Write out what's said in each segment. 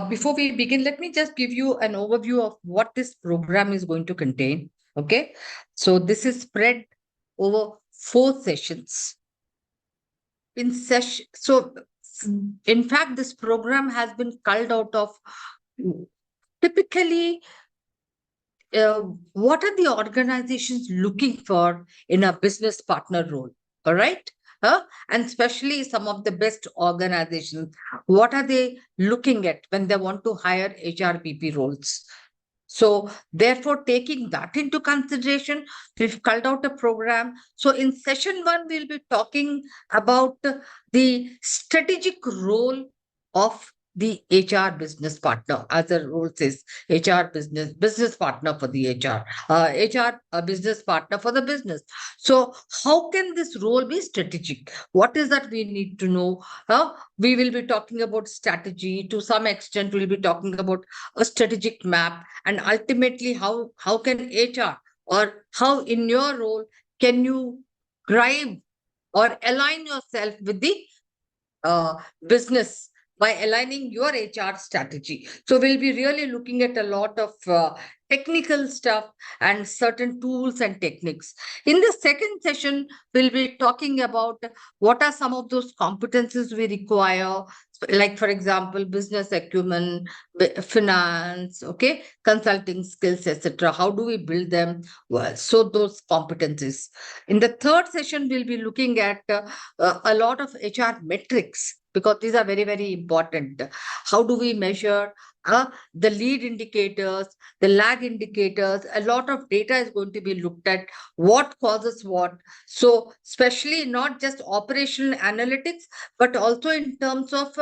Before we begin, let me just give you an overview of what this program is going to contain. Okay. So, this is spread over 4 sessions. In fact, this program has been culled out of typically what are the organizations looking for in a business partner role? All right. And especially some of the best organizations, what are they looking at when they want to hire HRPP roles? So, therefore, taking that into consideration, we've culled out a program. So, in session one, we'll be talking about the strategic role of the HR business partner, as the role says, HR business partner for the HR business partner for the business. So, how can this role be strategic? What is that we need to know? We will be talking about strategy. To some extent, we'll be talking about a strategic map, and ultimately how can HR, or how in your role can you drive or align yourself with the business by aligning your HR strategy. So we'll be really looking at a lot of technical stuff and certain tools and techniques. In the second session, we'll be talking about what are some of those competencies we require, like for example, business acumen, finance, okay, consulting skills, etc. How do we build them? Well, so those competencies. In the third session, we'll be looking at a lot of HR metrics, because these are very, very important. How do we measure the lead indicators, the lag indicators? A lot of data is going to be looked at. What causes what? So, especially not just operational analytics, but also in terms of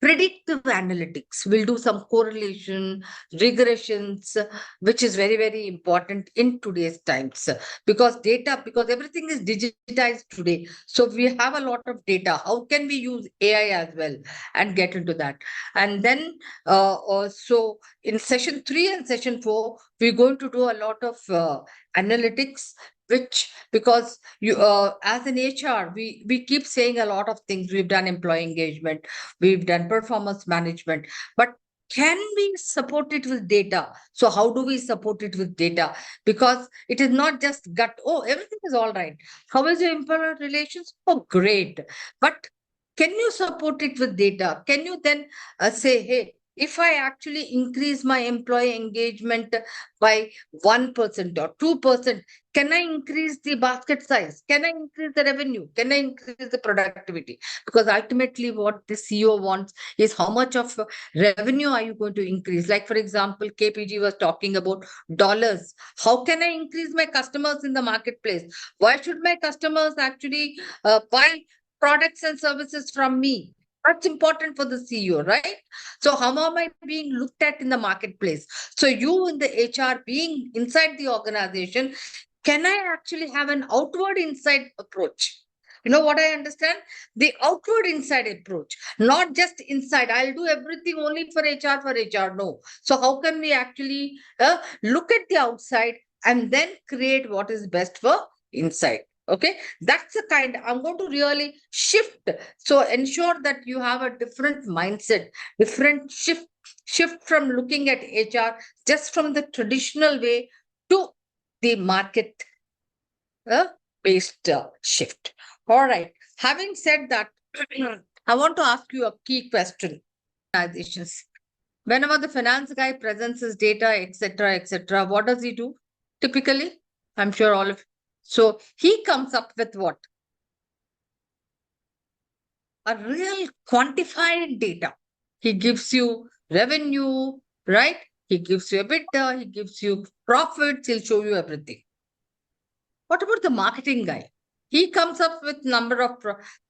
predictive analytics. We'll do some correlation, regressions, which is very, very important in today's times, because everything is digitized today. So we have a lot of data. How can we use AI as well and get into that? And then also in session 3 and session 4, we're going to do a lot of analytics, which, because you as an HR, we keep saying a lot of things. We've done employee engagement, we've done performance management, but can we support it with data? So how do we support it with data? Because it is not just gut, oh, everything is all right. How is your employer relations? Oh, great. But can you support it with data? Can you then say, hey, if I actually increase my employee engagement by 1% or 2%, can I increase the basket size? Can I increase the revenue? Can I increase the productivity? Because ultimately, what the CEO wants is how much of revenue are you going to increase? Like, for example, KPG was talking about dollars. How can I increase my customers in the marketplace? Why should my customers actually buy products and services from me? That's important for the CEO, right? So, how am I being looked at in the marketplace? So, you in the HR being inside the organization, can I actually have an outward inside approach? You know what I understand? The outward inside approach, not just inside. I'll do everything only for HR, for HR. No. So, how can we actually look at the outside and then create what is best for inside? Okay, that's the kind I'm going to really shift. So, ensure that you have a different mindset, different shift from looking at HR just from the traditional way to the market based shift. All right. Having said that, I want to ask you a key question. Organizations. Whenever the finance guy presents his data, etc., what does he do? Typically, I'm sure all of. So he comes up with what? A real quantified data. He gives you revenue, right? He gives you EBITDA, he gives you profits, he'll show you everything. What about the marketing guy? He comes up with number of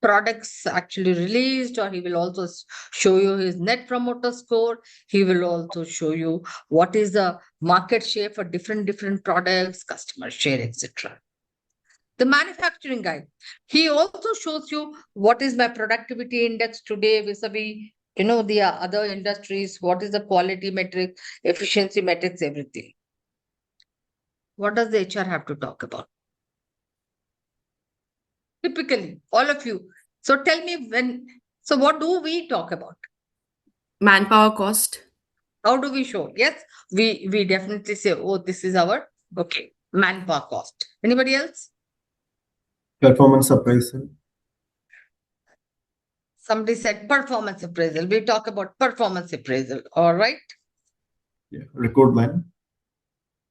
products actually released, or he will also show you his net promoter score. He will also show you what is the market share for different products, customer share, etc. The manufacturing guy, he also shows you what is my productivity index today vis-a-vis, the other industries, what is the quality metric, efficiency metrics, everything. What does the HR have to talk about? Typically, all of you. So tell me so what do we talk about? Manpower cost. How do we show? Yes, we definitely say, oh, this is our okay manpower cost. Anybody else? Performance appraisal. Somebody said performance appraisal. We talk about performance appraisal. All right. Yeah. Recruitment.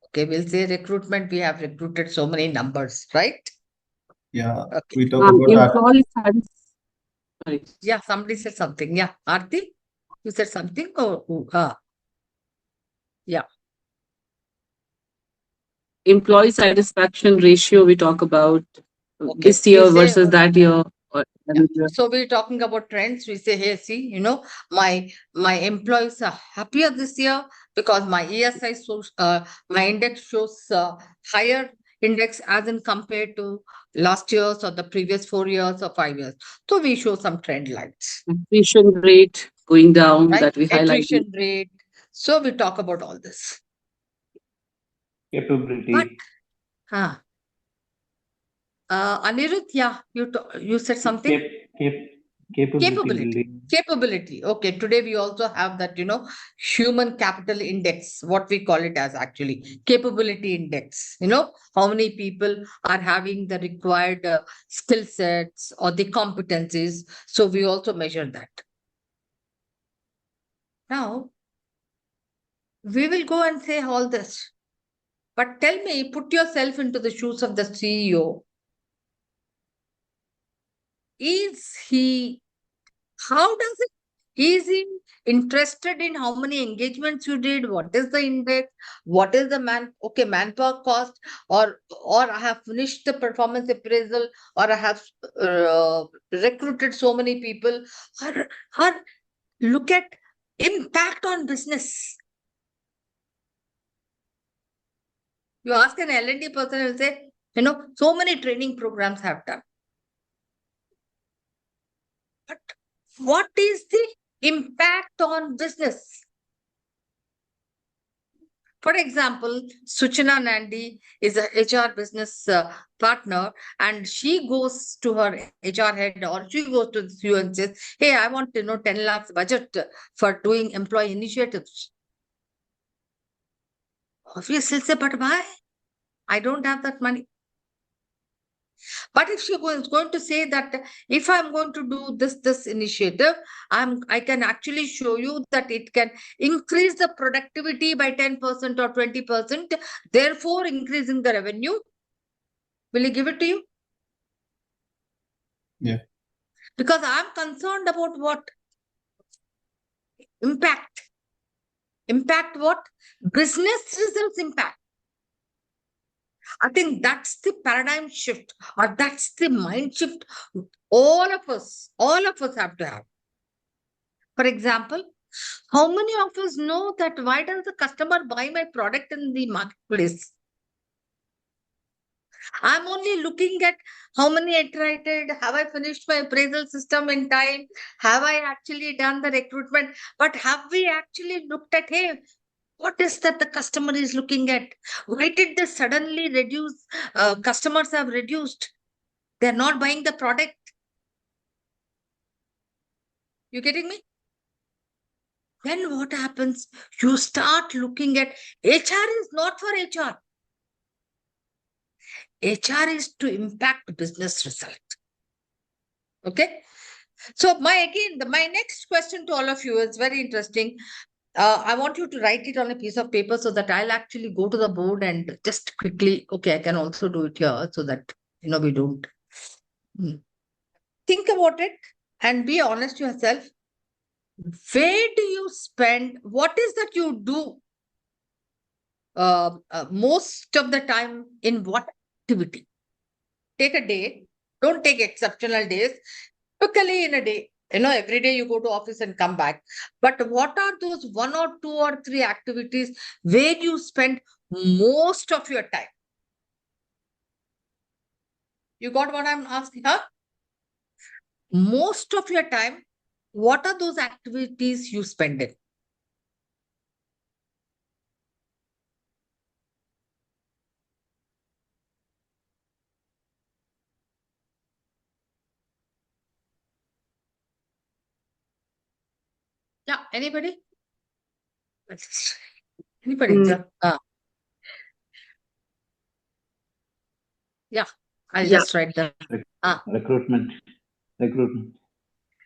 Okay, we'll say recruitment. We have recruited so many numbers, right? Yeah. Okay. We talk about Employee satisfaction. Sorry. Yeah, somebody said something. Yeah, Aarti, you said something. Oh, yeah. Employee satisfaction ratio we talk about Okay. this You year say, versus that year or yeah. another year. So we're talking about trends. We say, hey, see, my employees are happier this year because my ESI shows, my index shows higher index as in compared to last year's or the previous 4 years or 5 years. So we show some trend lines, Attrition rate going down right? that we highlighted. Attrition rate. So we talk about all this. But, Capability. Anirudh, yeah, you said something. Capability Capability. building. Capability. Okay. Today we also have that, human capital index, what we call it as actually capability index. How many people are having the required skill sets or the competencies. So we also measure that. Now, we will go and say all this. But tell me, put yourself into the shoes of the CEO. How does it? Is he interested in how many engagements you did? What is the index? What is the manpower cost? Or I have finished the performance appraisal, or I have recruited so many people. Or look at impact on business. You ask an L&D person, he'll say, so many training programs have done. But what is the impact on business? For example, Suchana Nandi is a HR business partner, and she goes to her HR head or she goes to the CEO and says, hey, I want 10 lakhs budget for doing employee initiatives. Obviously, say, but why? I don't have that money. But if she is going to say that if I'm going to do this initiative, I can actually show you that it can increase the productivity by 10% or 20%, therefore increasing the revenue. Will he give it to you? Yeah. Because I'm concerned about what? Impact. Impact what? Business results impact. I think that's the paradigm shift, or that's the mind shift all of us have to have. For example, how many of us know that why does the customer buy my product in the marketplace? I'm only looking at how many iterated, have I finished my appraisal system in time? Have I actually done the recruitment? But have we actually looked at, hey, what is that the customer is looking at? Why did they suddenly reduce? Customers have reduced. They're not buying the product. You getting me? Then what happens? You start looking at HR is not for HR. HR is to impact business result. Okay. So my next question to all of you is very interesting. I want you to write it on a piece of paper so that I'll actually go to the board and just quickly, okay, I can also do it here so that, we don't. Think about it and be honest to yourself. Where do you spend? What is that you do most of the time in what activity? Take a day. Don't take exceptional days. Typically in a day, every day you go to office and come back. But what are those 1 or 2 or 3 activities where you spend most of your time? You got what I'm asking? Huh? Most of your time, what are those activities you spend in? Yeah, anybody? Anybody? Mm, Yeah, I'll yeah, just write the. Recruitment. Recruitment.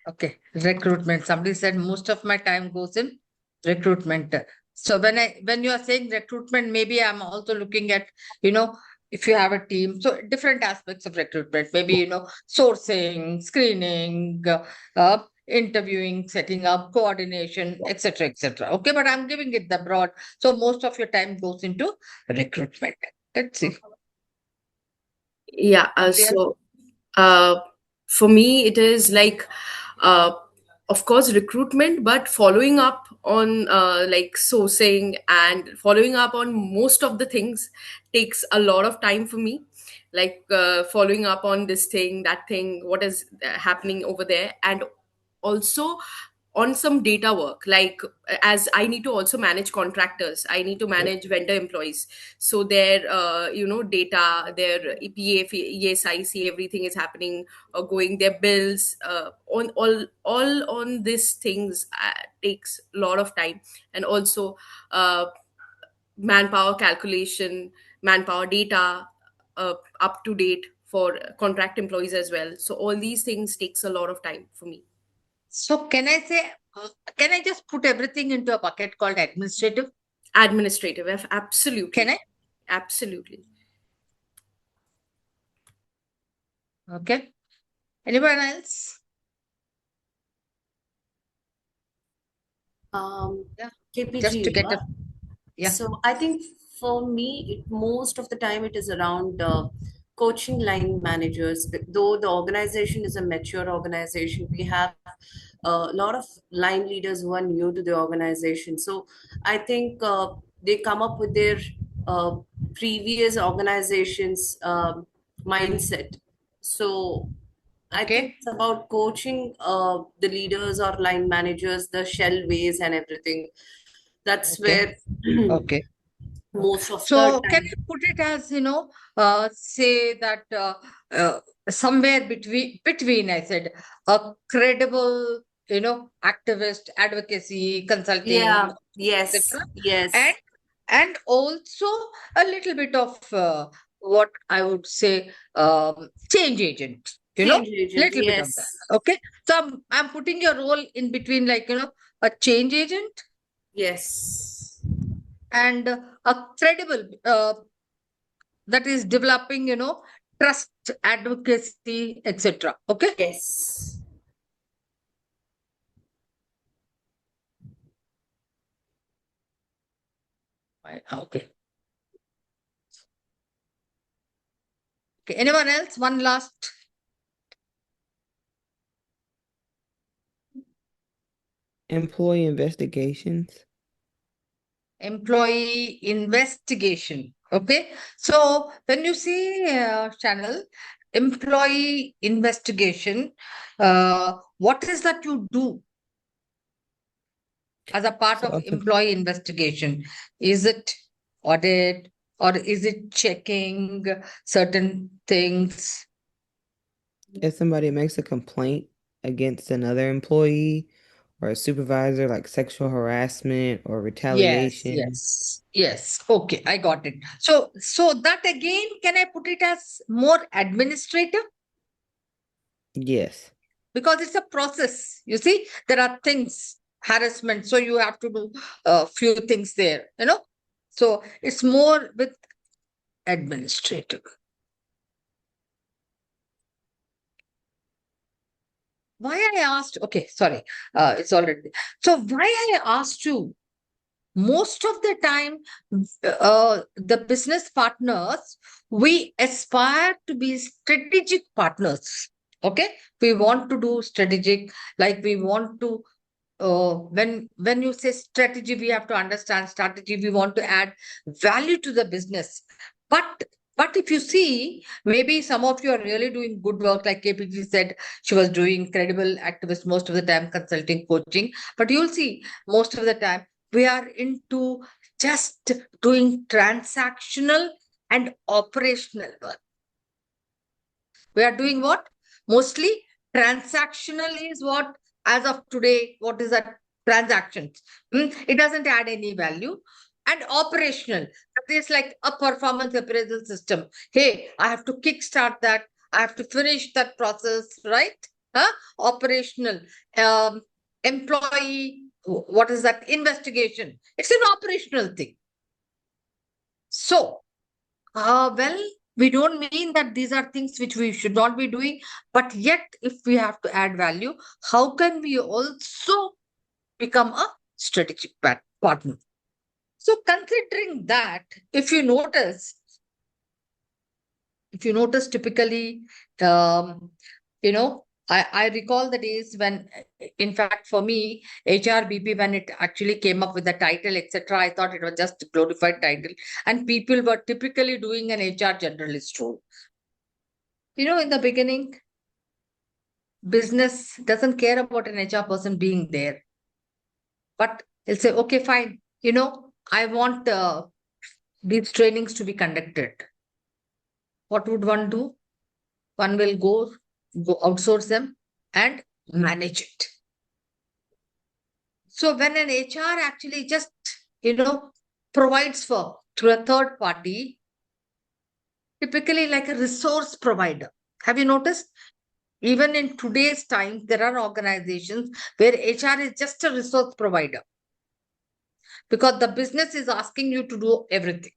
Okay, recruitment. Somebody said most of my time goes in recruitment. So when you are saying recruitment, maybe I'm also looking at, you know, if you have a team, so different aspects of recruitment, maybe, sourcing, screening, interviewing, setting up, coordination, etc., etc. Okay, but I'm giving it the broad. So most of your time goes into recruitment. Let's see. yeah. Somebody else? Uh, for me, it is like, uh, of course, recruitment, but following up on like sourcing and following up on most of the things takes a lot of time for me. Like following up on this thing, that thing, what is happening over there, and also on some data work, like as I need to also manage contractors, I need to manage vendor employees, so their data, their EPA, ESIC, everything is happening, going their bills, on all on these things takes a lot of time. And also uh, manpower calculation, manpower data, up to date for contract employees as well. So all these things takes a lot of time for me. So can I just put everything into a bucket called administrative? Administrative, Can absolutely, I? absolutely. Okay. Anyone else? Yeah. Just to KPG, get a yeah. so I think for me, most of the time it is around coaching line managers. Though the organization is a mature organization, we have a lot of line leaders who are new to the organization. So I think they come up with their uh, previous organizations mindset. So I think Okay. it's about coaching the leaders or line managers, the shell ways and everything. That's Okay. where Okay. most of the So can time. I put it as, say that uh, somewhere between I said a credible, activist, advocacy, consulting, Yeah, yes, etc. And yes. also a little bit of what I would say change agent, Change agent, little bit of that. yes, Okay. So I'm putting your role in between, like, a change agent yes, and a credible that is developing, trust, advocacy, etc. Okay. yes. Okay. Okay. Anyone else? One last. Employee investigations. Employee investigation. Okay. So when you say channel, employee investigation, what is that you do as a part So of employee investigation? Is it audit or is it checking certain things? if somebody makes a complaint against another employee or a supervisor, like sexual harassment or Yes, retaliation, yes, yes. Okay, I got it. So that again, can I put it as more administrative? yes. Because it's a process. You see, there are things, harassment, so you have to do a few things there. So it's more with administrative. Why I asked, okay, sorry, it's already. So why I asked you, most of the time, the business partners, we aspire to be strategic partners. Okay, we want to do strategic, like we want to when you say strategy, we have to understand strategy, we want to add value to the business. But if you see, maybe some of you are really doing good work, like KPG said, she was doing credible activist most of the time, consulting, coaching. But you'll see, most of the time we are into just doing transactional and operational work. We are doing what? Mostly transactional is what, as of today, what is that transactions. It doesn't add any value. And operational, that is like a performance appraisal system. Hey, I have to kickstart that. I have to finish that process, right? Operational, employee, what is that? Investigation. It's an operational thing. So, well, we don't mean that these are things which we should not be doing, but yet if we have to add value, how can we also become a strategic partner? So considering that, if you notice typically, I recall the days when, in fact, for me, HRBP, when it actually came up with the title, etc., I thought it was just a glorified title. And people were typically doing an HR generalist role. In the beginning, business doesn't care about an HR person being there. But they'll say, okay, fine. I want these trainings to be conducted. What would one do? One will go outsource them and manage it. So when an HR actually just, provides through a third party, typically like a resource provider. Have you noticed? Even in today's time, there are organizations where HR is just a resource provider because the business is asking you to do everything.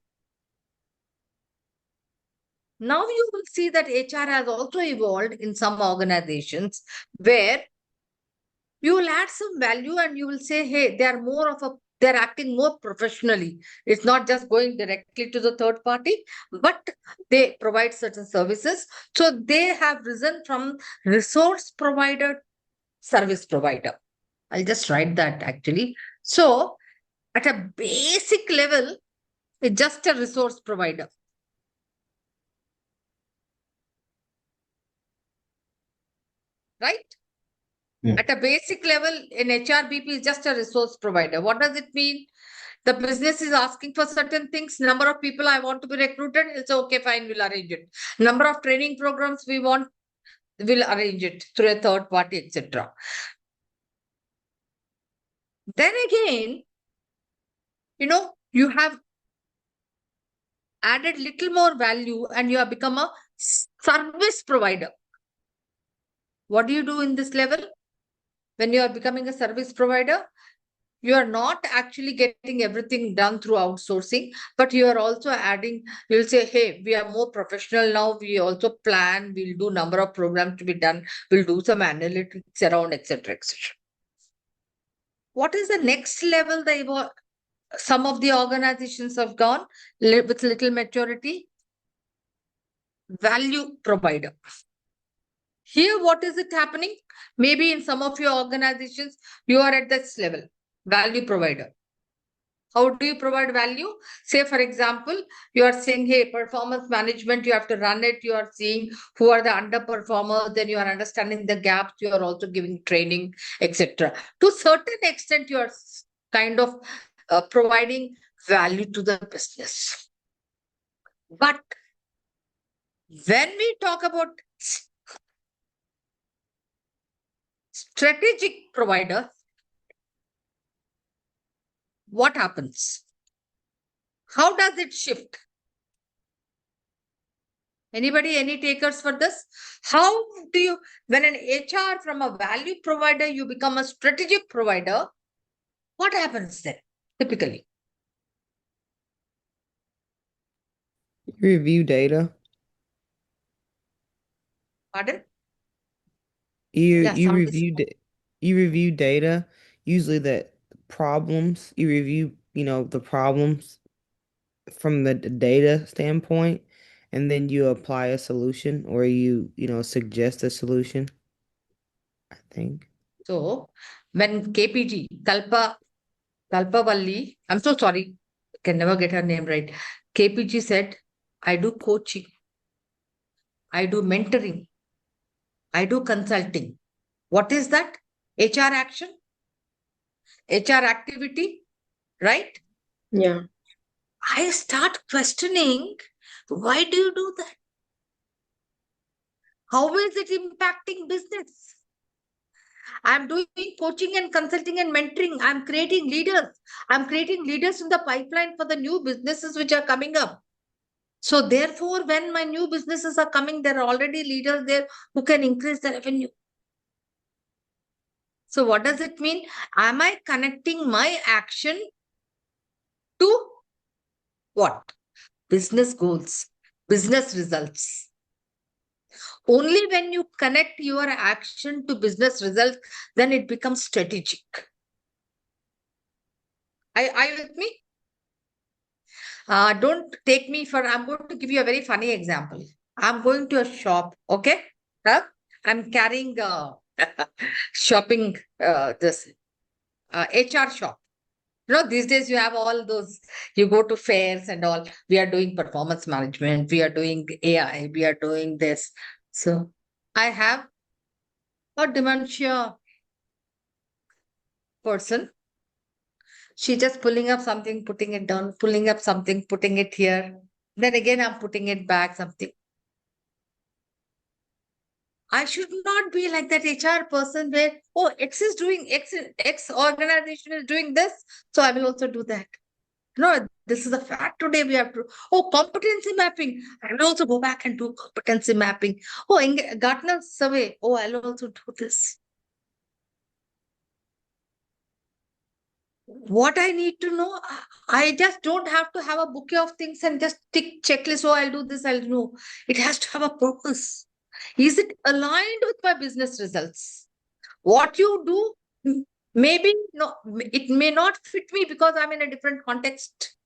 Now you will see that HR has also evolved in some organizations where you will add some value and you will say, hey, they're acting more professionally. It's not just going directly to the third party, but they provide certain services. So they have risen from resource provider, service provider. I'll just write that actually. So at a basic level, it's just a resource provider. Right? Yeah. At a basic level, an HRBP is just a resource provider. What does it mean? The business is asking for certain things. Number of people I want to be recruited. It's okay, fine, we'll arrange it. Number of training programs we want, we'll arrange it through a third party, etc. Then again, you have added little more value and you have become a service provider. What do you do in this level? When you are becoming a service provider, you are not actually getting everything done through outsourcing, but you are also adding, you'll say, hey, we are more professional now. We also plan, we'll do number of programs to be done. We'll do some analytics around, etc., etc. What is the next level some of the organizations have gone with little maturity? Value provider. Here, what is it happening? Maybe in some of your organizations, you are at this level, value provider. How do you provide value? Say, for example, you are saying, hey, performance management, you have to run it. You are seeing who are the underperformers. Then you are understanding the gaps. You are also giving training, etc. To a certain extent, you are kind of providing value to the business. But when we talk about strategic provider, what happens? How does it shift? Anybody, any takers for this? How do you, when an HR from a value provider, you become a strategic provider, what happens then, typically? You review data. Pardon? You Yeah, you somebody review you review data, usually the problems. You review, the problems from the data standpoint, and then you apply a solution or suggest a solution, I think. So when KPG, Kalpavalli, I'm so sorry, can never get her name right. KPG said, I do coaching, I do mentoring, I do consulting. What is that? HR action, HR activity, right? Yeah. I start questioning, why do you do that? How is it impacting business? I'm doing coaching and consulting and mentoring. I'm creating leaders. I'm creating leaders in the pipeline for the new businesses which are coming up. So therefore, when my new businesses are coming, there are already leaders there who can increase the revenue. So what does it mean? Am I connecting my action to what? Business goals, business results. Only when you connect your action to business results, then it becomes strategic. Are you with me? Don't take me for, I'm going to give you a very funny example. I'm going to a shop, okay? Huh? I'm carrying shopping, this HR shop. You know, these days you have all those, you go to fairs and all. We are doing performance management, we are doing AI, we are doing this. So I have a dementia person. She just pulling up something, putting it down, pulling up something, putting it here. Then again, I'm putting it back, something. I should not be like that HR person where, oh, X is doing X organization is doing this, so I will also do that. No, this is a fact today. We have to, oh, competency mapping. I will also go back and do competency mapping. Oh, Gartner survey. Oh, I'll also do this. What I need to know, I just don't have to have a bouquet of things and just tick checklist. Oh, I'll do this, I'll do. It has to have a purpose. Is it aligned with my business results? What you do, maybe no, it may not fit me because I'm in a different context.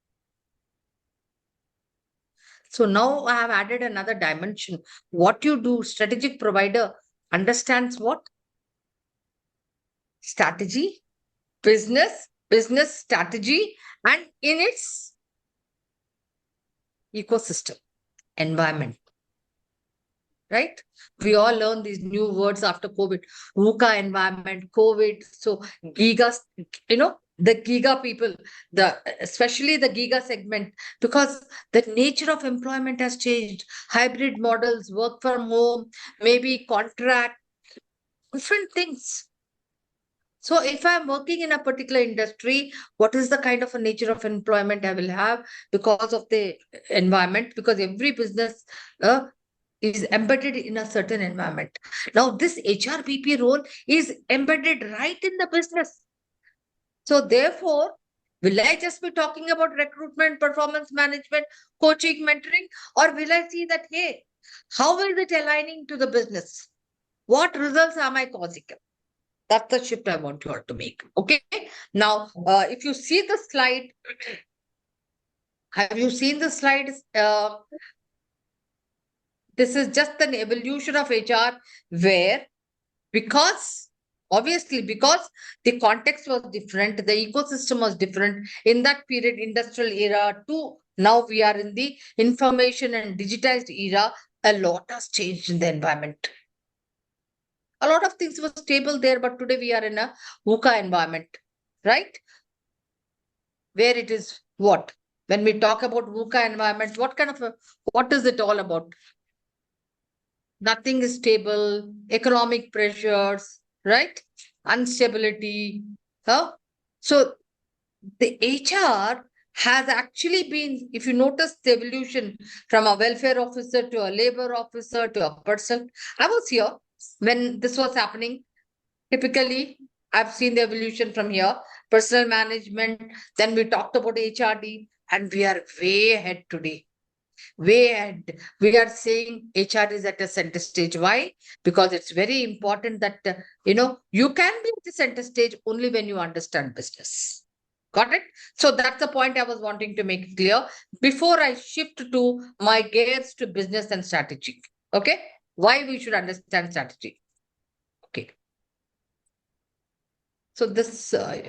So now I have added another dimension. What you do, strategic provider understands what? Strategy, business strategy, and in its ecosystem, environment. Right? We all learn these new words after COVID. VUCA environment, COVID. So gigas, the giga people, especially the giga segment, because the nature of employment has changed. Hybrid models, work from home, maybe contract, different things. So if I'm working in a particular industry, what is the kind of a nature of employment I will have because of the environment? Because every business is embedded in a certain environment. Now, this HRBP role is embedded right in the business. So therefore, will I just be talking about recruitment, performance management, coaching, mentoring, or will I see that, hey, how is it aligning to the business? What results am I causing? That's the shift I want you all to make. Okay. Now, if you see the slide, have you seen the slide? This is just an evolution of HR where, obviously, because the context was different, the ecosystem was different in that period, industrial era to now we are in the information and digitized era, a lot has changed in the environment. A lot of things were stable there, but today we are in a VUCA environment, right? Where it is what? When we talk about VUCA environment, what is it all about? Nothing is stable, economic pressures, right? Instability. Huh? So the HR has actually been, if you notice the evolution from a welfare officer to a labor officer to a person. I was here when this was happening. Typically, I've seen the evolution from here, personal management. Then we talked about HRD, and we are way ahead today. Way ahead. We are saying HR is at a center stage. Why? Because it's very important that, you can be at the center stage only when you understand business. Got it? So that's the point I was wanting to make clear before I shift to my gears to business and strategy. Okay? Why we should understand strategy. Okay. So this, so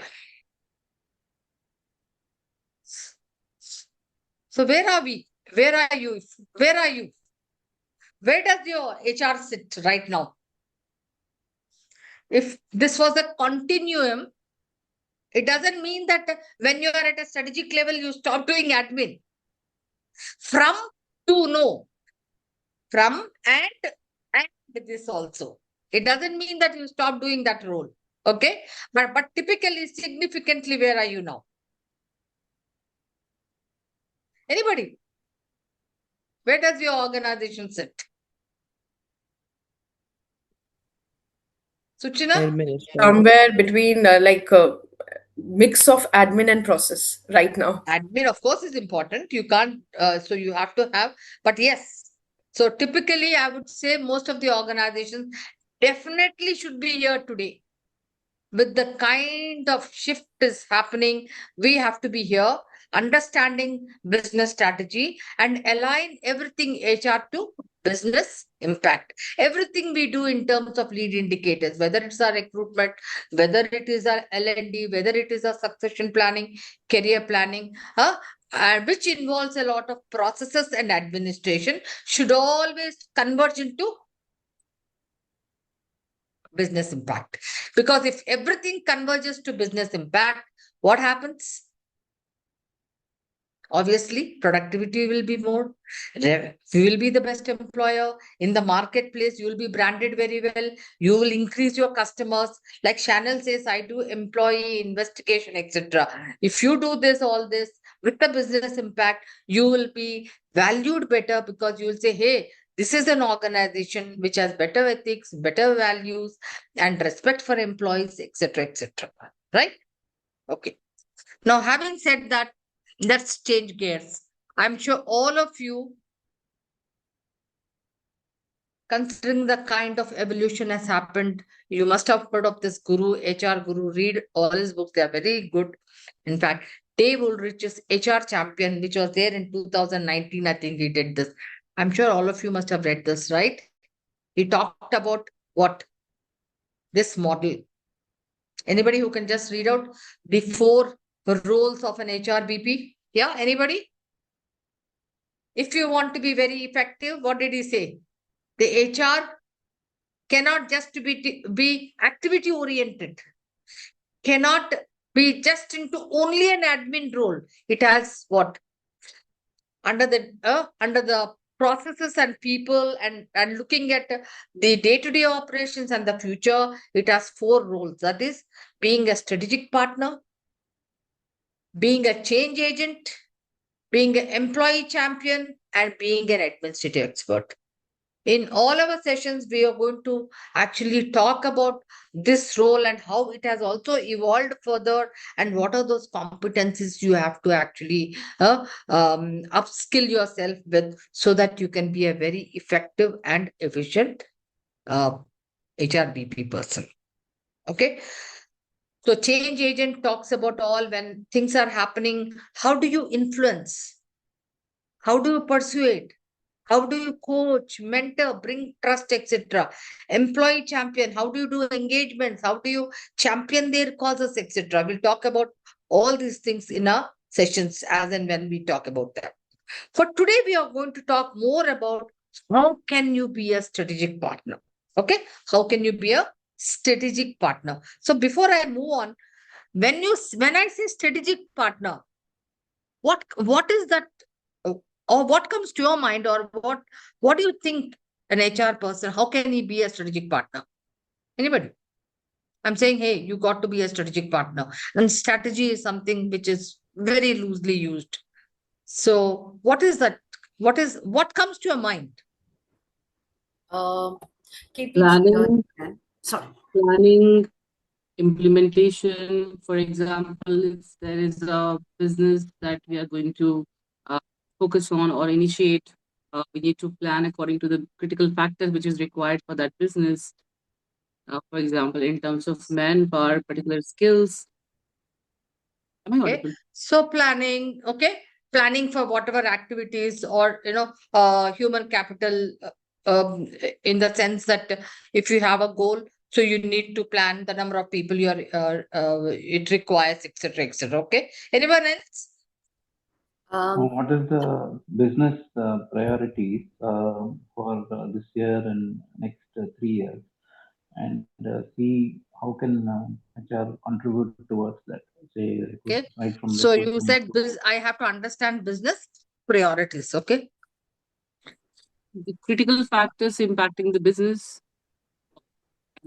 where are we? Where are you? Where are you? Where does your HR sit right now? If this was a continuum, it doesn't mean that when you are at a strategic level, you stop doing admin. From to no. From and this also. It doesn't mean that you stop doing that role. Okay. But typically, significantly, where are you now? Anybody? Where does your organization sit? Suchina? Administrator. Somewhere between mix of admin and process right now. Admin, of course, is important. You can't, so you have to have, but yes. So typically, I would say most of the organizations definitely should be here today. With the kind of shift is happening, we have to be here, understanding business strategy and align everything HR to business impact. Everything we do in terms of lead indicators, whether it's our recruitment, whether it is our L&D, whether it is our succession planning, career planning, which involves a lot of processes and administration, should always converge into business impact. Because if everything converges to business impact, what happens? Obviously, productivity will be more. You will be the best employer in the marketplace. You will be branded very well. You will increase your customers. Like Chanel says, I do employee investigation, etc. If you do this, all this with the business impact, you will be valued better because you will say, hey, this is an organization which has better ethics, better values, and respect for employees, etc., etc. Right? Okay. Now, having said that, let's change gears. I'm sure all of you, considering the kind of evolution has happened, you must have heard of this guru, HR guru. Read all his books, they are very good. In fact, Dave Ulrich's HR Champion, which was there in 2019, I think he did this. I'm sure all of you must have read this, right? He talked about what? This model. Anybody who can just read out the 4 roles of an HR BP? Yeah, anybody? If you want to be very effective, what did he say? The HR cannot just be activity oriented, cannot be just into only an admin role. It has what? Under the processes and people and looking at the day-to-day operations and the future, it has 4 roles. That is being a strategic partner, being a change agent, being an employee champion, and being an administrative expert. In all our sessions, we are going to actually talk about this role and how it has also evolved further and what are those competencies you have to actually upskill yourself with so that you can be a very effective and efficient HRBP person. Okay. So change agent talks about all when things are happening. How do you influence? How do you persuade? How do you coach, mentor, bring trust, etc.? Employee champion, how do you do engagements? How do you champion their causes, etc.? We'll talk about all these things in our sessions as and when we talk about them. For today, we are going to talk more about how can you be a strategic partner? Okay, how can you be a strategic partner? So before I move on, when I say strategic partner, what is that? Or what comes to your mind, or what do you think an HR person, how can he be a strategic partner? Anybody? I'm saying, hey, you got to be a strategic partner. And strategy is something which is very loosely used. So what is that? What comes to your mind? KP, Planning, sorry. planning, implementation. For example, if there is a business that we are going to focus on or initiate, we need to plan according to the critical factors which is required for that business. For example, in terms of manpower, particular skills. Am I audible? Okay. So planning, okay, planning for whatever activities or human capital, in the sense that if you have a goal, so you need to plan the number of people it requires, etc., etc. Okay. Anyone else? What is the business priorities for this year and next 3 years, and see how can HR contribute towards that? Say, Okay. right from So you recruitment said I have to understand business priorities. Okay. The critical factors impacting the business.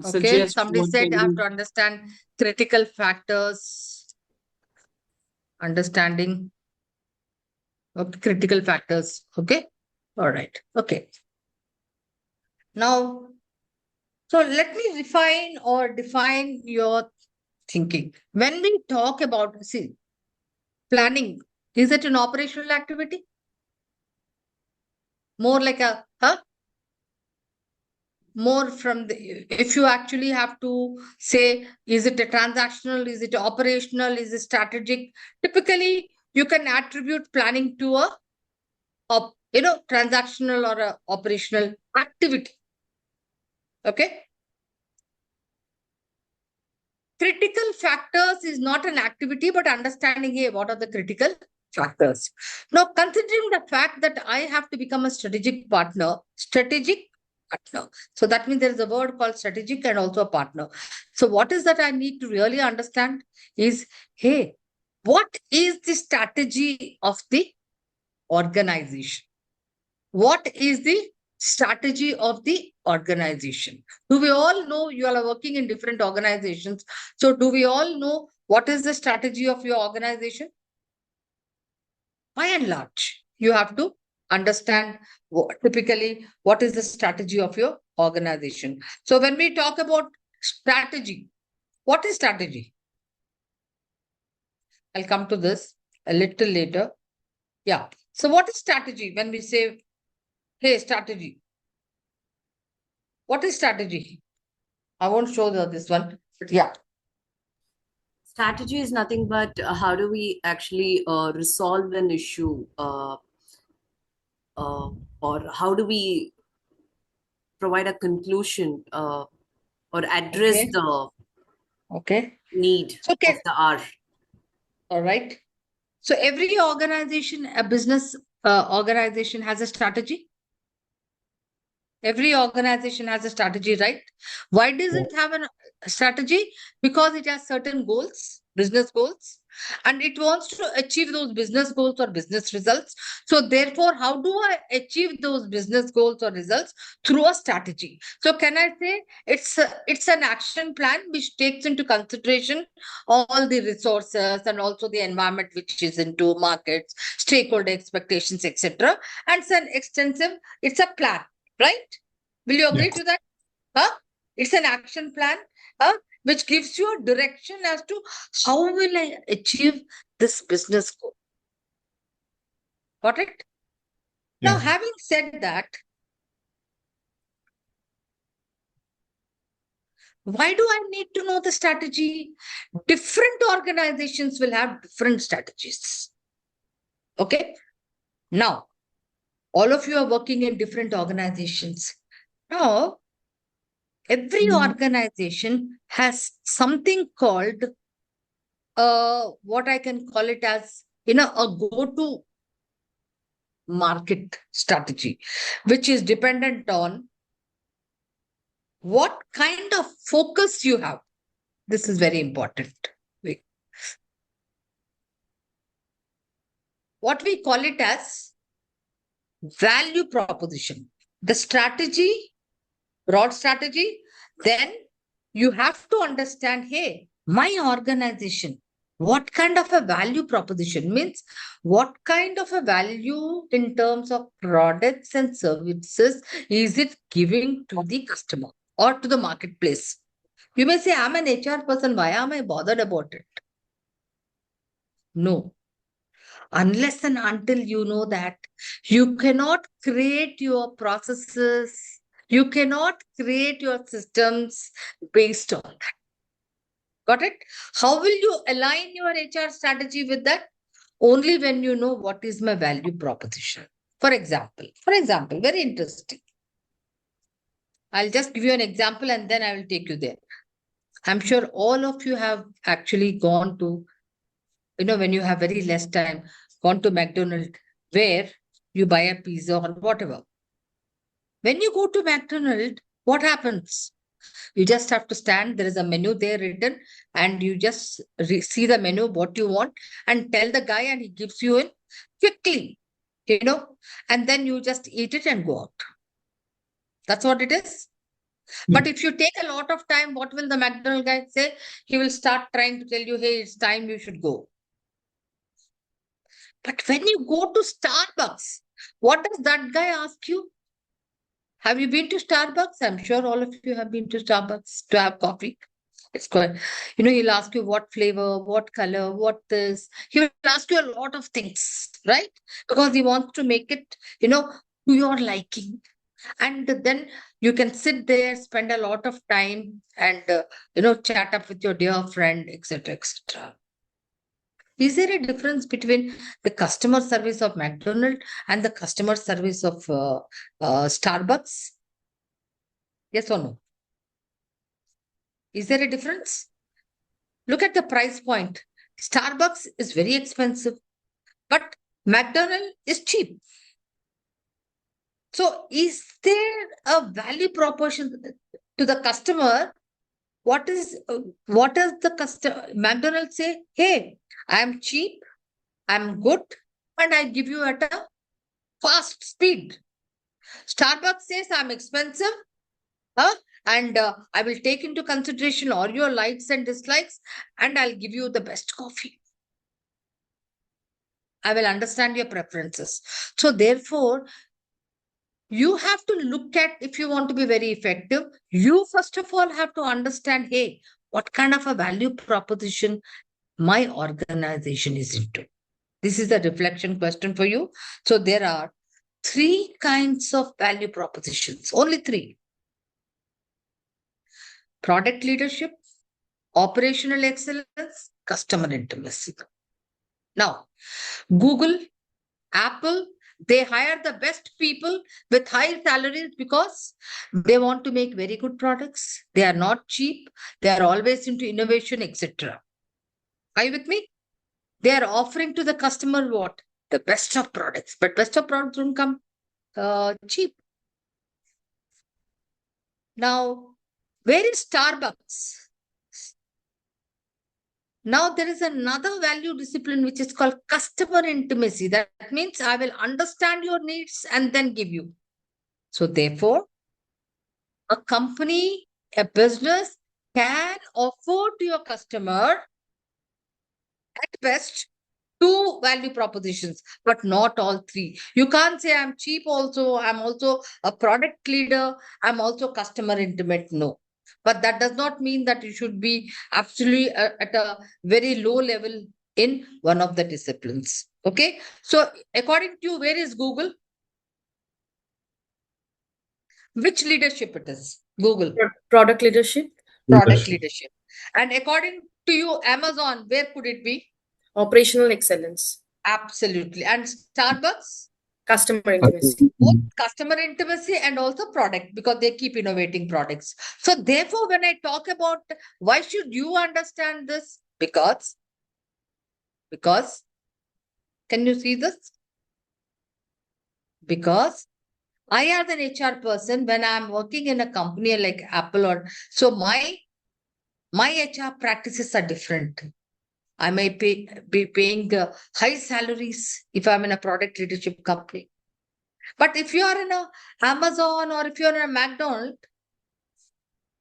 Okay, suggest somebody what said can I have be. to understand critical factors, understanding of critical factors. Okay, all right. Okay, now, so let me refine or define your thinking. When we talk about, see, planning, is it an operational activity? More like a, huh? More from the, if you actually have to say, is it a transactional, is it operational, is it strategic? Typically, you can attribute planning to a, transactional or a operational activity. Okay. Critical factors is not an activity, but understanding, hey, what are the critical factors. Now, considering the fact that I have to become a strategic partner. So that means there is a word called strategic and also a partner. So what is that I need to really understand is, hey, what is the strategy of the organization? What is the strategy of the organization? Do we all know you are working in different organizations? So do we all know what is the strategy of your organization? By and large, you have to understand typically what is the strategy of your organization. So when we talk about strategy, what is strategy? I'll come to this a little later. Yeah. So what is strategy when we say, hey, strategy? What is strategy? I won't show this one, but yeah. Strategy is nothing but how do we actually resolve an issue, or how do we provide a conclusion, or address Okay. the Okay. need So, of okay. the hour. All right. So every organization, a business organization has a strategy. Every organization has a strategy, right? Why does Yeah. it have a strategy? Because it has certain goals, business goals, and it wants to achieve those business goals or business results. So, therefore, how do I achieve those business goals or results? Through a strategy. So, can I say it's an action plan which takes into consideration all the resources and also the environment which is into markets, stakeholder expectations, etc. And it's an extensive. It's a plan, right? Will you agree Yeah. to that? Huh? It's an action plan, which gives you a direction as to how will I achieve this business goal. Got it? Now, Yeah. having said that, why do I need to know the strategy? Different organizations will have different strategies. Okay. Now, all of you are working in different organizations. Now, every organization has something called what I can call it as, a go-to market strategy, which is dependent on what kind of focus you have. This is very important. What we call it as value proposition. The strategy, broad strategy, then you have to understand, hey, my organization, what kind of a value proposition means, what kind of a value in terms of products and services is it giving to the customer or to the marketplace? You may say, I'm an HR person, why am I bothered about it? No, unless and until you know that, you cannot create your processes, you cannot create your systems based on that. Got it? How will you align your HR strategy with that? Only when you know what is my value proposition. For example, very interesting. I'll just give you an example and then I will take you there. I'm sure all of you have actually gone to, when you have very less time, gone to McDonald's where you buy a pizza or whatever. When you go to McDonald's, what happens? You just have to stand. There is a menu there written, and you just see the menu, what you want, and tell the guy, and he gives you in quickly, and then you just eat it and go out. That's what it is. But if you take a lot of time, what will the McDonald guy say? He will start trying to tell you, hey, it's time you should go. But when you go to Starbucks, what does that guy ask you? Have you been to Starbucks? I'm sure all of you have been to Starbucks to have coffee. It's quite, he'll ask you what flavor, what color, what this. He will ask you a lot of things, right? Because he wants to make it, to your liking. And then you can sit there, spend a lot of time and, chat up with your dear friend, etc., etc. Is there a difference between the customer service of McDonald's and the customer service of Starbucks? Yes or no? Is there a difference? Look at the price point. Starbucks is very expensive, but McDonald's is cheap. So, is there a value proposition to the customer? What does the customer McDonald's say? Hey, I'm cheap, I'm good, and I give you at a fast speed. Starbucks says I'm expensive, and I will take into consideration all your likes and dislikes, and I'll give you the best coffee. I will understand your preferences. So therefore, you have to look at, if you want to be very effective, you first of all have to understand, hey, what kind of a value proposition my organization is into. This is a reflection question for you. So there are 3 kinds of value propositions, only 3. Product leadership, operational excellence, customer intimacy. Now, Google, Apple, they hire the best people with high salaries because they want to make very good products. They are not cheap. They are always into innovation, etc. Are you with me? They are offering to the customer what? The best of products. But best of products don't come cheap. Now, where is Starbucks? Now, there is another value discipline which is called customer intimacy. That means I will understand your needs and then give you. So, therefore, a company, a business can offer to your customer at best 2 value propositions, but not all 3. You can't say I'm cheap also, I'm also a product leader, I'm also customer intimate. No. But that does not mean that you should be absolutely at a very low level in one of the disciplines. Okay. So according to you, where is Google? Which leadership it is? Google. Product leadership, Product leadership. And according to you, Amazon, where could it be? operational excellence, Absolutely. And Starbucks? customer intimacy. Both customer intimacy and also product, because they keep innovating products. So therefore, when I talk about why should you understand this? Because can you see this? Because I as an HR person, when I'm working in a company like Apple or so, my HR practices are different. I may be paying high salaries if I'm in a product leadership company. But if you are in a Amazon or if you're in a McDonald's,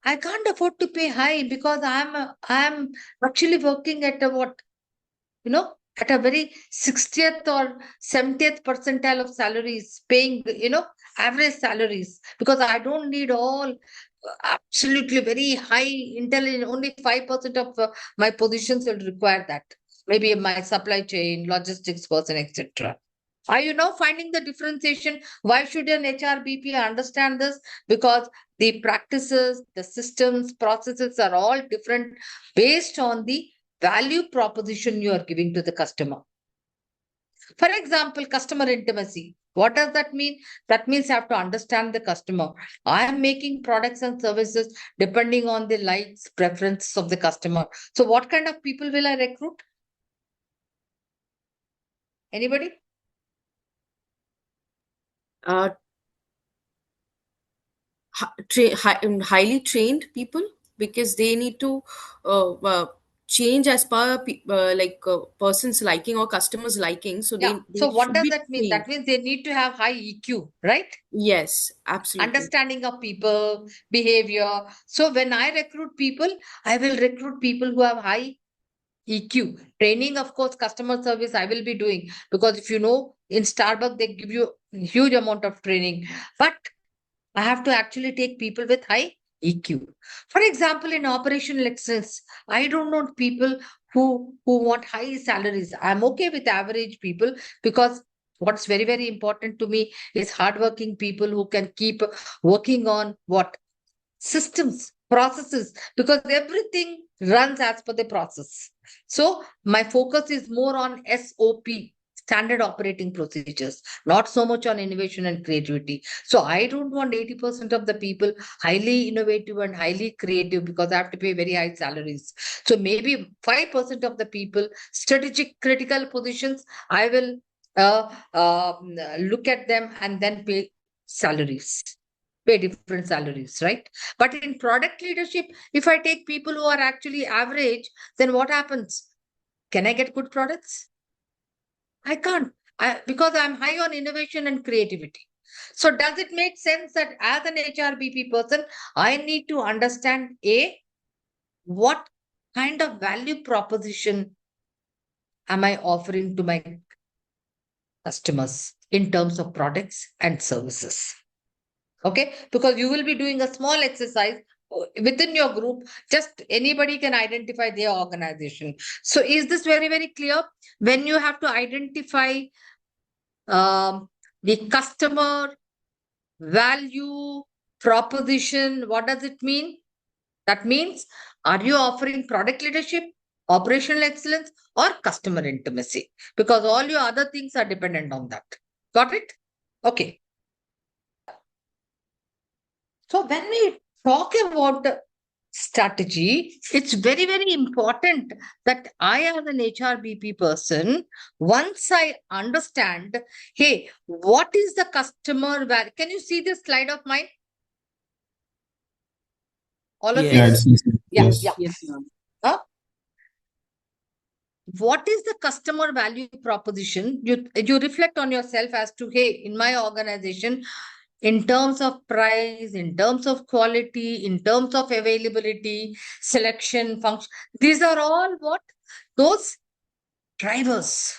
I can't afford to pay high because I'm actually working at a what, at a very 60th or 70th percentile of salaries, paying, average salaries, because I don't need all absolutely very high intelligence. Only 5% of my positions will require that. Maybe my supply chain, logistics person, etc. Are you now finding the differentiation? Why should an HRBP understand this? Because the practices, the systems, processes are all different based on the value proposition you are giving to the customer. For example, customer intimacy. What does that mean? That means you have to understand the customer. I am making products and services depending on the likes, preferences of the customer. So what kind of people will I recruit? Anybody? Uh, highly trained people, because they need to change as per person's liking or customers liking, so Yeah. they So what should does be that mean? trained. That means they need to have high EQ, right? Yes, absolutely. Understanding of people, behavior. So when I recruit people, I will recruit people who have high EQ. Training, of course, customer service I will be doing, because if you know, in Starbucks they give you huge amount of training. But I have to actually take people with high EQ. For example, in operational excellence, I don't want people who want high salaries. I'm okay with average people, because what's very, very important to me is hardworking people who can keep working on what? Systems, processes, because everything runs as per the process. So my focus is more on SOP, standard operating procedures, not so much on innovation and creativity. So I don't want 80% of the people highly innovative and highly creative, because I have to pay very high salaries. So maybe 5% of the people, strategic critical positions, I will look at them and then pay different salaries, right? But in product leadership, if I take people who are actually average, then what happens? Can I get good products? I can't, because I'm high on innovation and creativity. So does it make sense that as an HRBP person, I need to understand what kind of value proposition am I offering to my customers in terms of products and services? Okay, because you will be doing a small exercise within your group. Just anybody can identify their organization. So is this very, very clear? When you have to identify the customer value proposition, what does it mean? That means, are you offering product leadership, operational excellence, or customer intimacy? Because all your other things are dependent on that. Got it? Okay. So when we talk about strategy, it's very, very important that I, as an HRBP person, once I understand, hey, what is the customer value? Can you see this slide of mine? All of you? Yeah, Yes. Yeah, yes. yeah. Yes, ma'am. Huh? What is the customer value proposition? You reflect on yourself as to, hey, in my organization, in terms of price, in terms of quality, in terms of availability, selection, function, these are all what? Those drivers.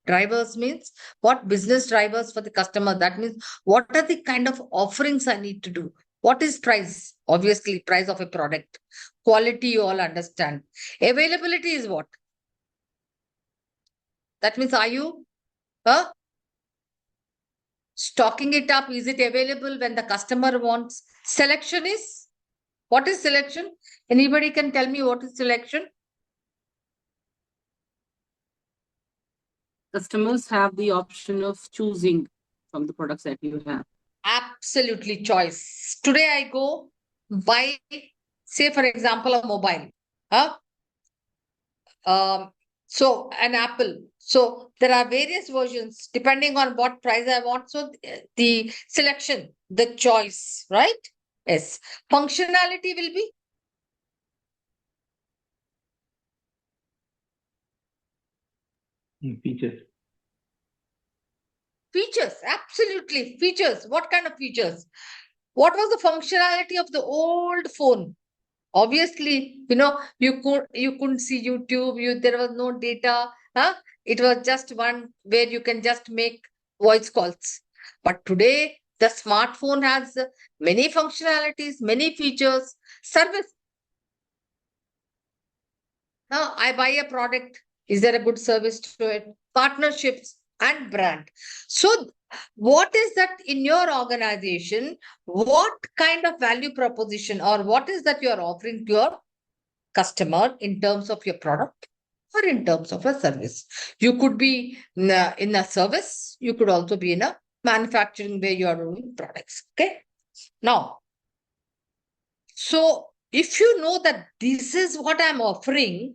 Drivers means what? Business drivers for the customer. That means, what are the kind of offerings I need to do? What is price? Obviously, price of a product. Quality, you all understand. Availability is what? That means, are you stocking it up? Is it available when the customer wants? Selection is, what is selection? Anybody can tell me what is selection? Customers have the option of choosing from the products that you have. Absolutely, choice. Today I go buy, say for example, a mobile. Huh? So an Apple. So there are various versions depending on what price I want. So the selection, the choice, right? Yes. Functionality will be Features. features. Absolutely. Features. What kind of features? What was the functionality of the old phone? Obviously, you couldn't see YouTube, there was no data, huh? It was just one where you can just make voice calls. But today the smartphone has many functionalities, many features. Service. Now I buy a product, is there a good service to it? Partnerships and brand. So what is that in your organization? What kind of value proposition, or what is that you are offering to your customer in terms of your product or in terms of a service? You could be in a service, you could also be in a manufacturing where you are doing products. Okay. Now, so if you know that this is what I'm offering,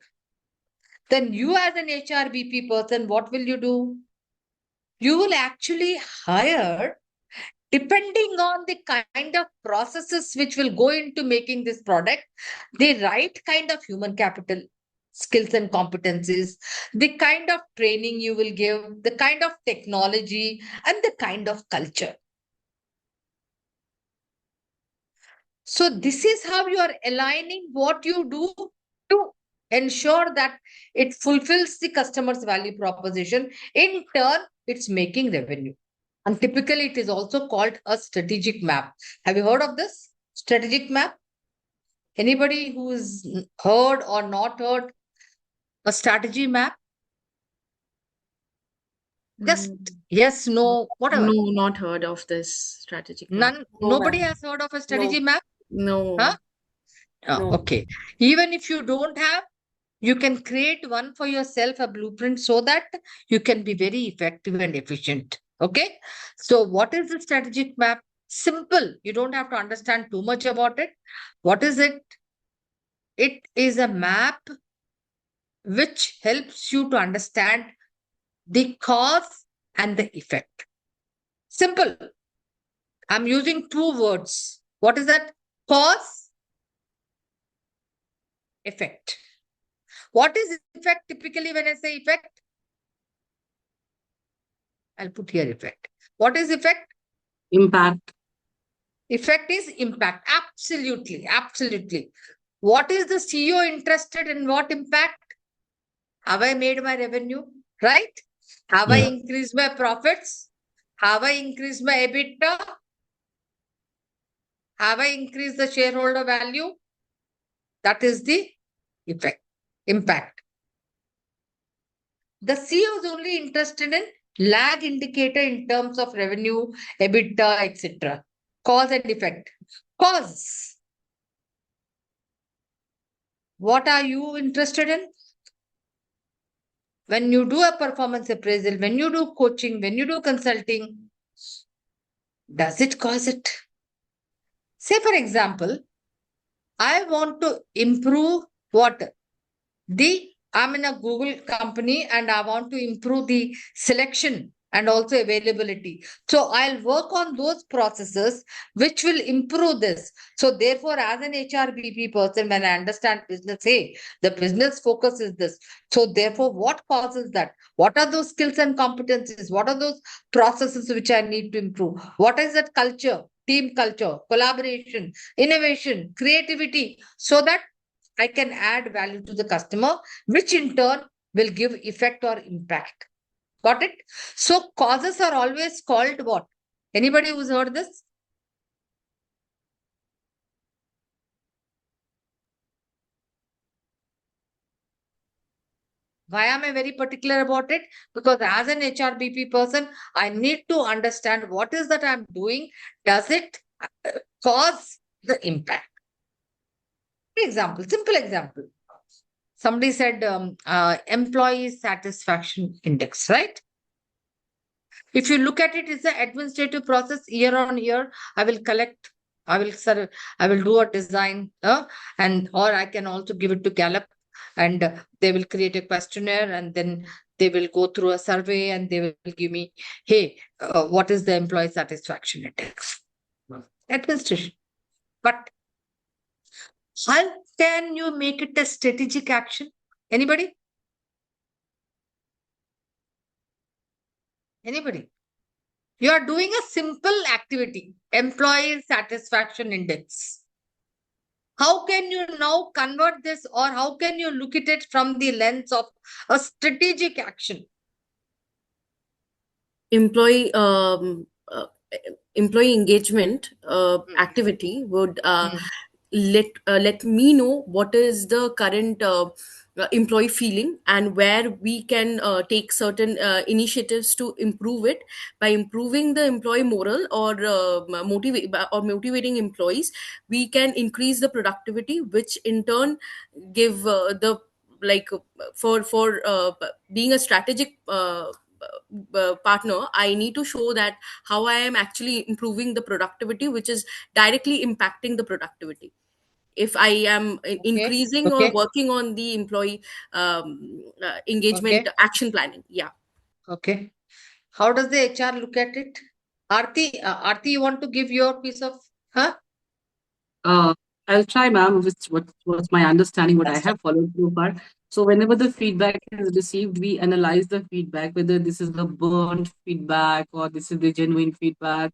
then you, as an HRBP person, what will you do? You will actually hire, depending on the kind of processes which will go into making this product, the right kind of human capital. skills and competencies, the kind of training you will give, the kind of technology, and the kind of culture. So this is how you are aligning what you do to ensure that it fulfills the customer's value proposition. In turn, it's making revenue. And typically, it is also called a strategic map. Have you heard of this strategic map? Anybody who's heard or not heard a strategy map? Just yes, no, whatever. No, not heard of this strategic map. Nobody ma'am. has heard of a strategy No. map? No. Huh? No. Okay. Even if you don't have, you can create one for yourself, a blueprint, so that you can be very effective and efficient. Okay. So, what is the strategic map? Simple. You don't have to understand too much about it. What is it? It is a map which helps you to understand the cause and the effect. Simple. I'm using two words. What is that? Cause, effect. What is effect typically when I say effect? I'll put here effect. What is effect? Impact. Effect is impact. Absolutely. Absolutely. What is the CEO interested in? What impact? Have I made my revenue? Right? Have I Yeah. increased my profits? Have I increased my EBITDA? Have I increased the shareholder value? That is the effect, impact. The CEO is only interested in lag indicator in terms of revenue, EBITDA, etc. Cause and effect. Cause. What are you interested in? When you do a performance appraisal, when you do coaching, when you do consulting, does it cause it? Say, for example, I want to improve what? I'm in a Google company and I want to improve the selection and also availability. So I'll work on those processes which will improve this. So therefore, as an HRBP person, when I understand business, hey, the business focus is this. So therefore, what causes that? What are those skills and competencies? What are those processes which I need to improve? What is that culture? Team culture, collaboration, innovation, creativity, so that I can add value to the customer, which in turn will give effect or impact. Got it? So causes are always called what? Anybody who's heard this? Why am I very particular about it? Because as an HRBP person, I need to understand what is that I'm doing. Does it cause the impact? Example, simple example. Somebody said employee satisfaction index, right? If you look at it, it's an administrative process. Year on year, I will collect, I will serve, I will do a design, and or I can also give it to Gallup, and they will create a questionnaire, and then they will go through a survey, and they will give me, hey, what is the employee satisfaction index? Administration. But how can you make it a strategic action? Anybody? Anybody? You are doing a simple activity, employee satisfaction index. How can you now convert this, or how can you look at it from the lens of a strategic action? Employee employee engagement activity would let me know what is the current employee feeling, and where we can take certain initiatives to improve it. By improving the employee moral, or motivating employees, we can increase the productivity, which in turn give the like for being a strategic partner, I need to show that how I am actually improving the productivity, which is directly impacting the productivity. If I am increasing or Okay. working on the employee engagement Okay. action planning. Yeah. Okay. How does the HR look at it? Aarti, you want to give your piece of, huh? I'll try, ma'am, what's my understanding, what I have followed so far. So whenever the feedback is received, we analyze the feedback, whether this is the burnt feedback or this is the genuine feedback,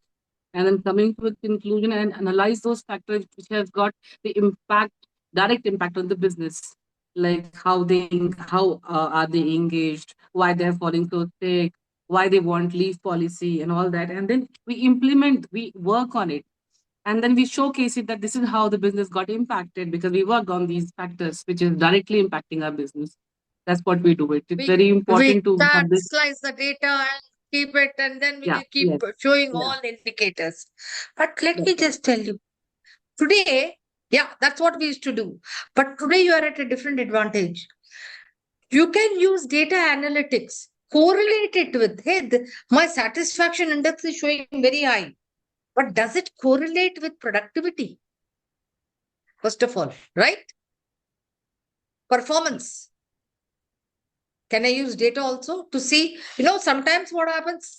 and then coming to a conclusion and analyze those factors which has got the impact, direct impact on the business, like how are they engaged, why they're falling so sick, why they want leave policy and all that, and then we work on it, and then we showcase it that this is how the business got impacted because we worked on these factors which is directly impacting our business. That's what we do. It's very We important to start have this. slice the data and keep it, and then we Yeah, will keep yes, showing yeah, all indicators. But let that's me right. just tell you, today, yeah, that's what we used to do. But today you are at a different advantage. You can use data analytics, correlate it with, hey, my satisfaction index is showing very high. But does it correlate with productivity? First of all, right? Performance. Can I use data also to see? Sometimes what happens,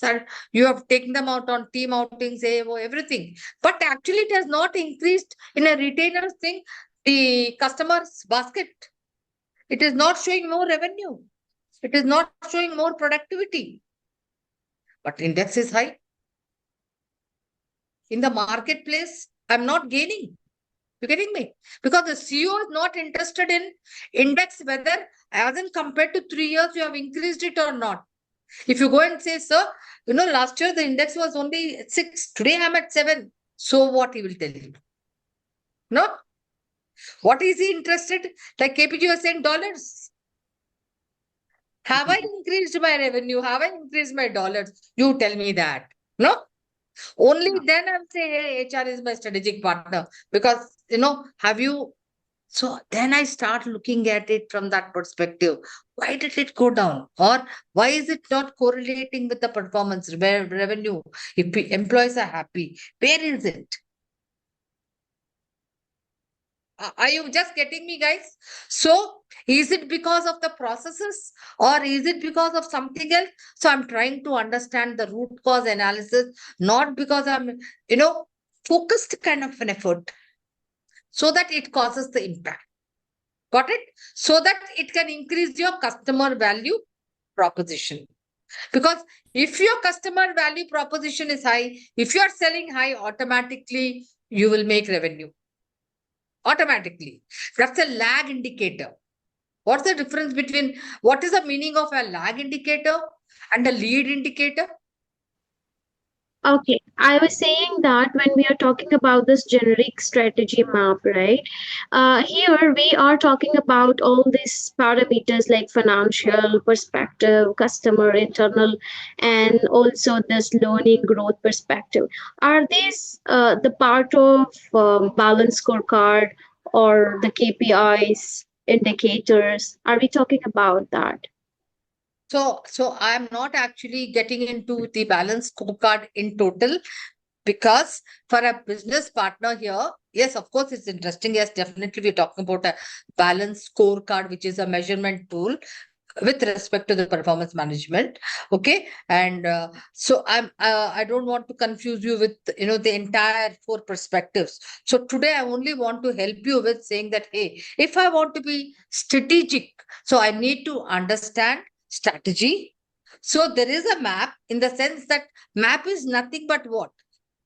you have taken them out on team outings, everything. But actually, it has not increased in a retainer's thing, the customer's basket. It is not showing more revenue. It is not showing more productivity. But index is high. In the marketplace, I'm not gaining. You getting me? Because the CEO is not interested in index whether as in compared to 3 years you have increased it or not. If you go and say, sir, last year the index was only 6, today I'm at 7. So what he will tell you? No? What is he interested? Like KPG was saying, dollars. Have I increased my revenue? Have I increased my dollars? You tell me that. No? Only then I'm saying, hey, HR is my strategic partner. Because, have you. So then I start looking at it from that perspective. Why did it go down? Or why is it not correlating with the performance revenue? If employees are happy, where is it? Are you just getting me, guys? So is it because of the processes or is it because of something else? So I'm trying to understand the root cause analysis, not because I'm, focused kind of an effort so that it causes the impact. Got it? So that it can increase your customer value proposition. Because if your customer value proposition is high, if you are selling high, automatically you will make revenue. Automatically. That's a lag indicator. What's the difference between what is the meaning of a lag indicator and a lead indicator? Okay, I was saying that when we are talking about this generic strategy map, right? Here we are talking about all these parameters like financial perspective, customer internal, and also this learning growth perspective. Are these the part of balance scorecard or the KPIs indicators? Are we talking about that? So I'm not actually getting into the balance scorecard in total because for a business partner here, yes, of course, it's interesting. Yes, definitely, we're talking about a balance scorecard, which is a measurement tool with respect to the performance management. Okay, and so I don't want to confuse you with the entire 4 perspectives. So today I only want to help you with saying that, hey, if I want to be strategic, so I need to understand strategy. So there is a map, in the sense that map is nothing but what?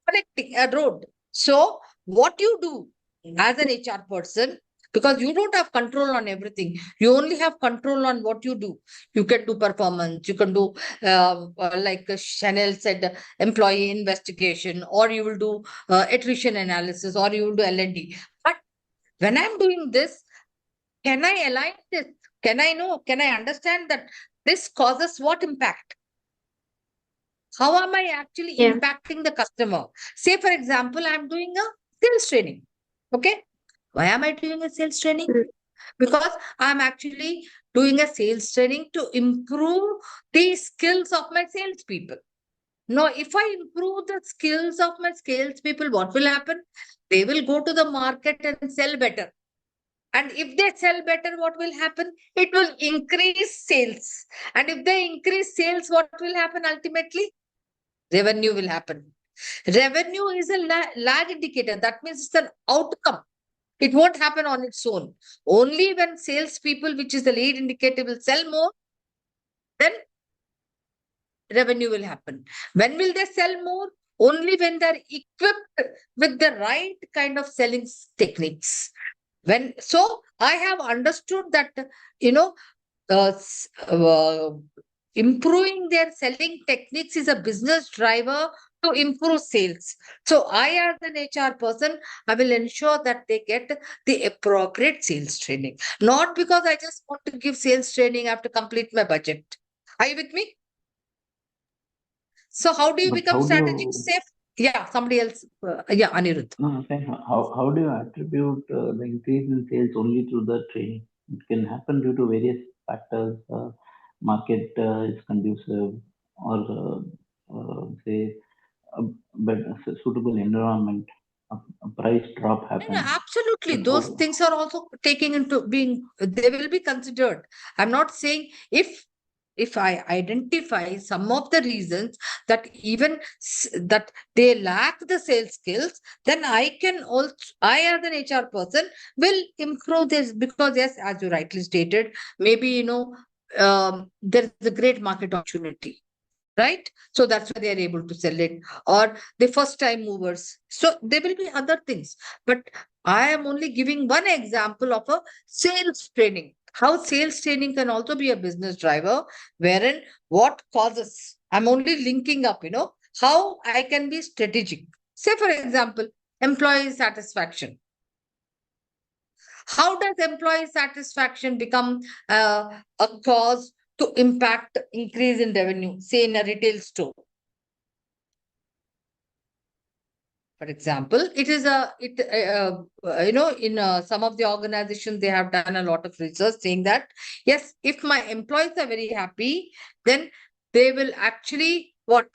Connecting a road. So what you do as an HR person, because you don't have control on everything, you only have control on what you do. You can do performance, you can do like Chanel said, employee investigation, or you will do attrition analysis, or you will do L&D. But when I'm doing this, can I align this? Can I understand that this causes what impact? How am I actually Yeah. impacting the customer? Say, for example, I'm doing a sales training. Okay. Why am I doing a sales training? Mm. Because I'm actually doing a sales training to improve the skills of my salespeople. Now, if I improve the skills of my salespeople, what will happen? They will go to the market and sell better. And if they sell better, what will happen? It will increase sales. And if they increase sales, what will happen ultimately? Revenue will happen. Revenue is a lag indicator. That means it's an outcome. It won't happen on its own. Only when salespeople, which is the lead indicator, will sell more, then revenue will happen. When will they sell more? Only when they're equipped with the right kind of selling techniques. So I have understood that, you know, improving their selling techniques is a business driver to improve sales. So I, as an HR person, I will ensure that they get the appropriate sales training. Not because I just want to give sales training, I have to complete my budget. Are you with me? So how do you But become how do strategic you, safe? Yeah, somebody else. Yeah, Anirudh. no, I'm saying how do you attribute the increase in sales only to the training? It can happen due to various factors. Market is conducive, or say a better suitable environment. A price drop Yeah, happens. absolutely. But Those how? things are also taking into being, they will be considered. I'm not saying if I identify some of the reasons that that they lack the sales skills, then I can also, I as an HR person will improve this, because yes, as you rightly stated, maybe, there is a great market opportunity, right? So that's why they are able to sell it, or the first time movers. So there will be other things, but I am only giving one example of a sales training. How sales training can also be a business driver, wherein what causes, I'm only linking up, how I can be strategic. Say, for example, employee satisfaction. How does employee satisfaction become a cause to impact increase in revenue, say in a retail store? For example, it is in some of the organizations, they have done a lot of research saying that, yes, if my employees are very happy, then they will actually, what?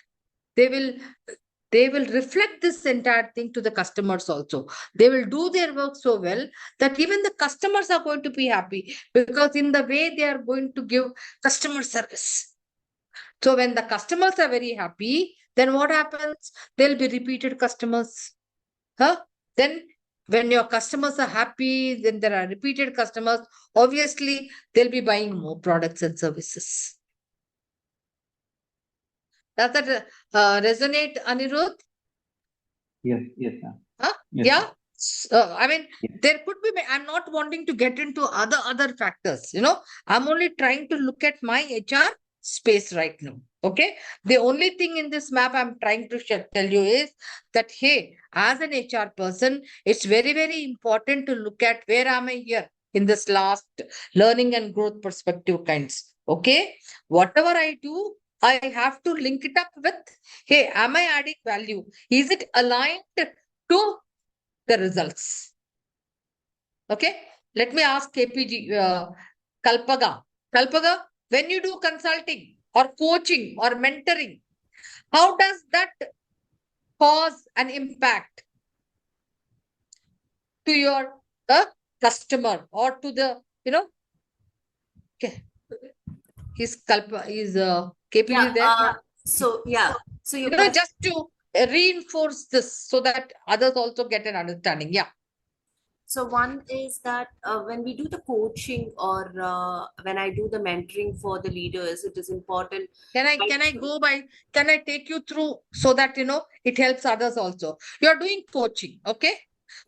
They will they will reflect this entire thing to the customers also. They will do their work so well that even the customers are going to be happy, because in the way they are going to give customer service. So when the customers are very happy, then what happens? There'll be repeated customers. Huh? Then when your customers are happy, then there are repeated customers. Obviously, they'll be buying more products and services. Does that resonate, Anirudh? Yes, sir. Huh? Yes, Yeah. sir. I mean, Yes. there could be, I'm not wanting to get into other factors, I'm only trying to look at my HR space right now. Okay. The only thing in this map I'm trying to tell you is that, hey, as an HR person, it's very, very important to look at where am I here in this last learning and growth perspective kinds. Okay. Whatever I do, I have to link it up with, hey, am I adding value? Is it aligned to the results? Okay, let me ask KPG, Kalpaga. Kalpaga, when you do consulting or coaching or mentoring, how does that cause an impact to your customer or to the, okay, is KPG Yeah. there? So your question. Just to reinforce this so that others also get an understanding. Yeah. So one is that when we do the coaching, or when I do the mentoring for the leaders, it is important. Can I take you through so that it helps others also? You're doing coaching, okay?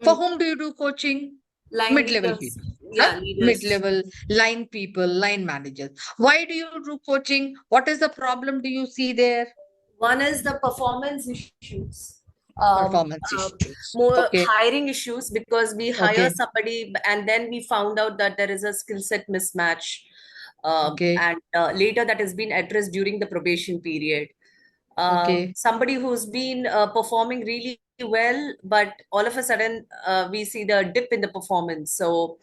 For whom do you do coaching? Line Mid-level leaders, people. Huh? yeah, leaders. Mid-level, line people, line managers. Why do you do coaching? What is the problem do you see there? One is the performance issues, um, Performance uh, issues. more Okay. hiring issues, because we hire Okay. somebody and then we found out that there is a skill set mismatch, Okay. and later that has been addressed during the probation period. Okay. Somebody who's been performing really well, but all of a sudden we see the dip in the performance. So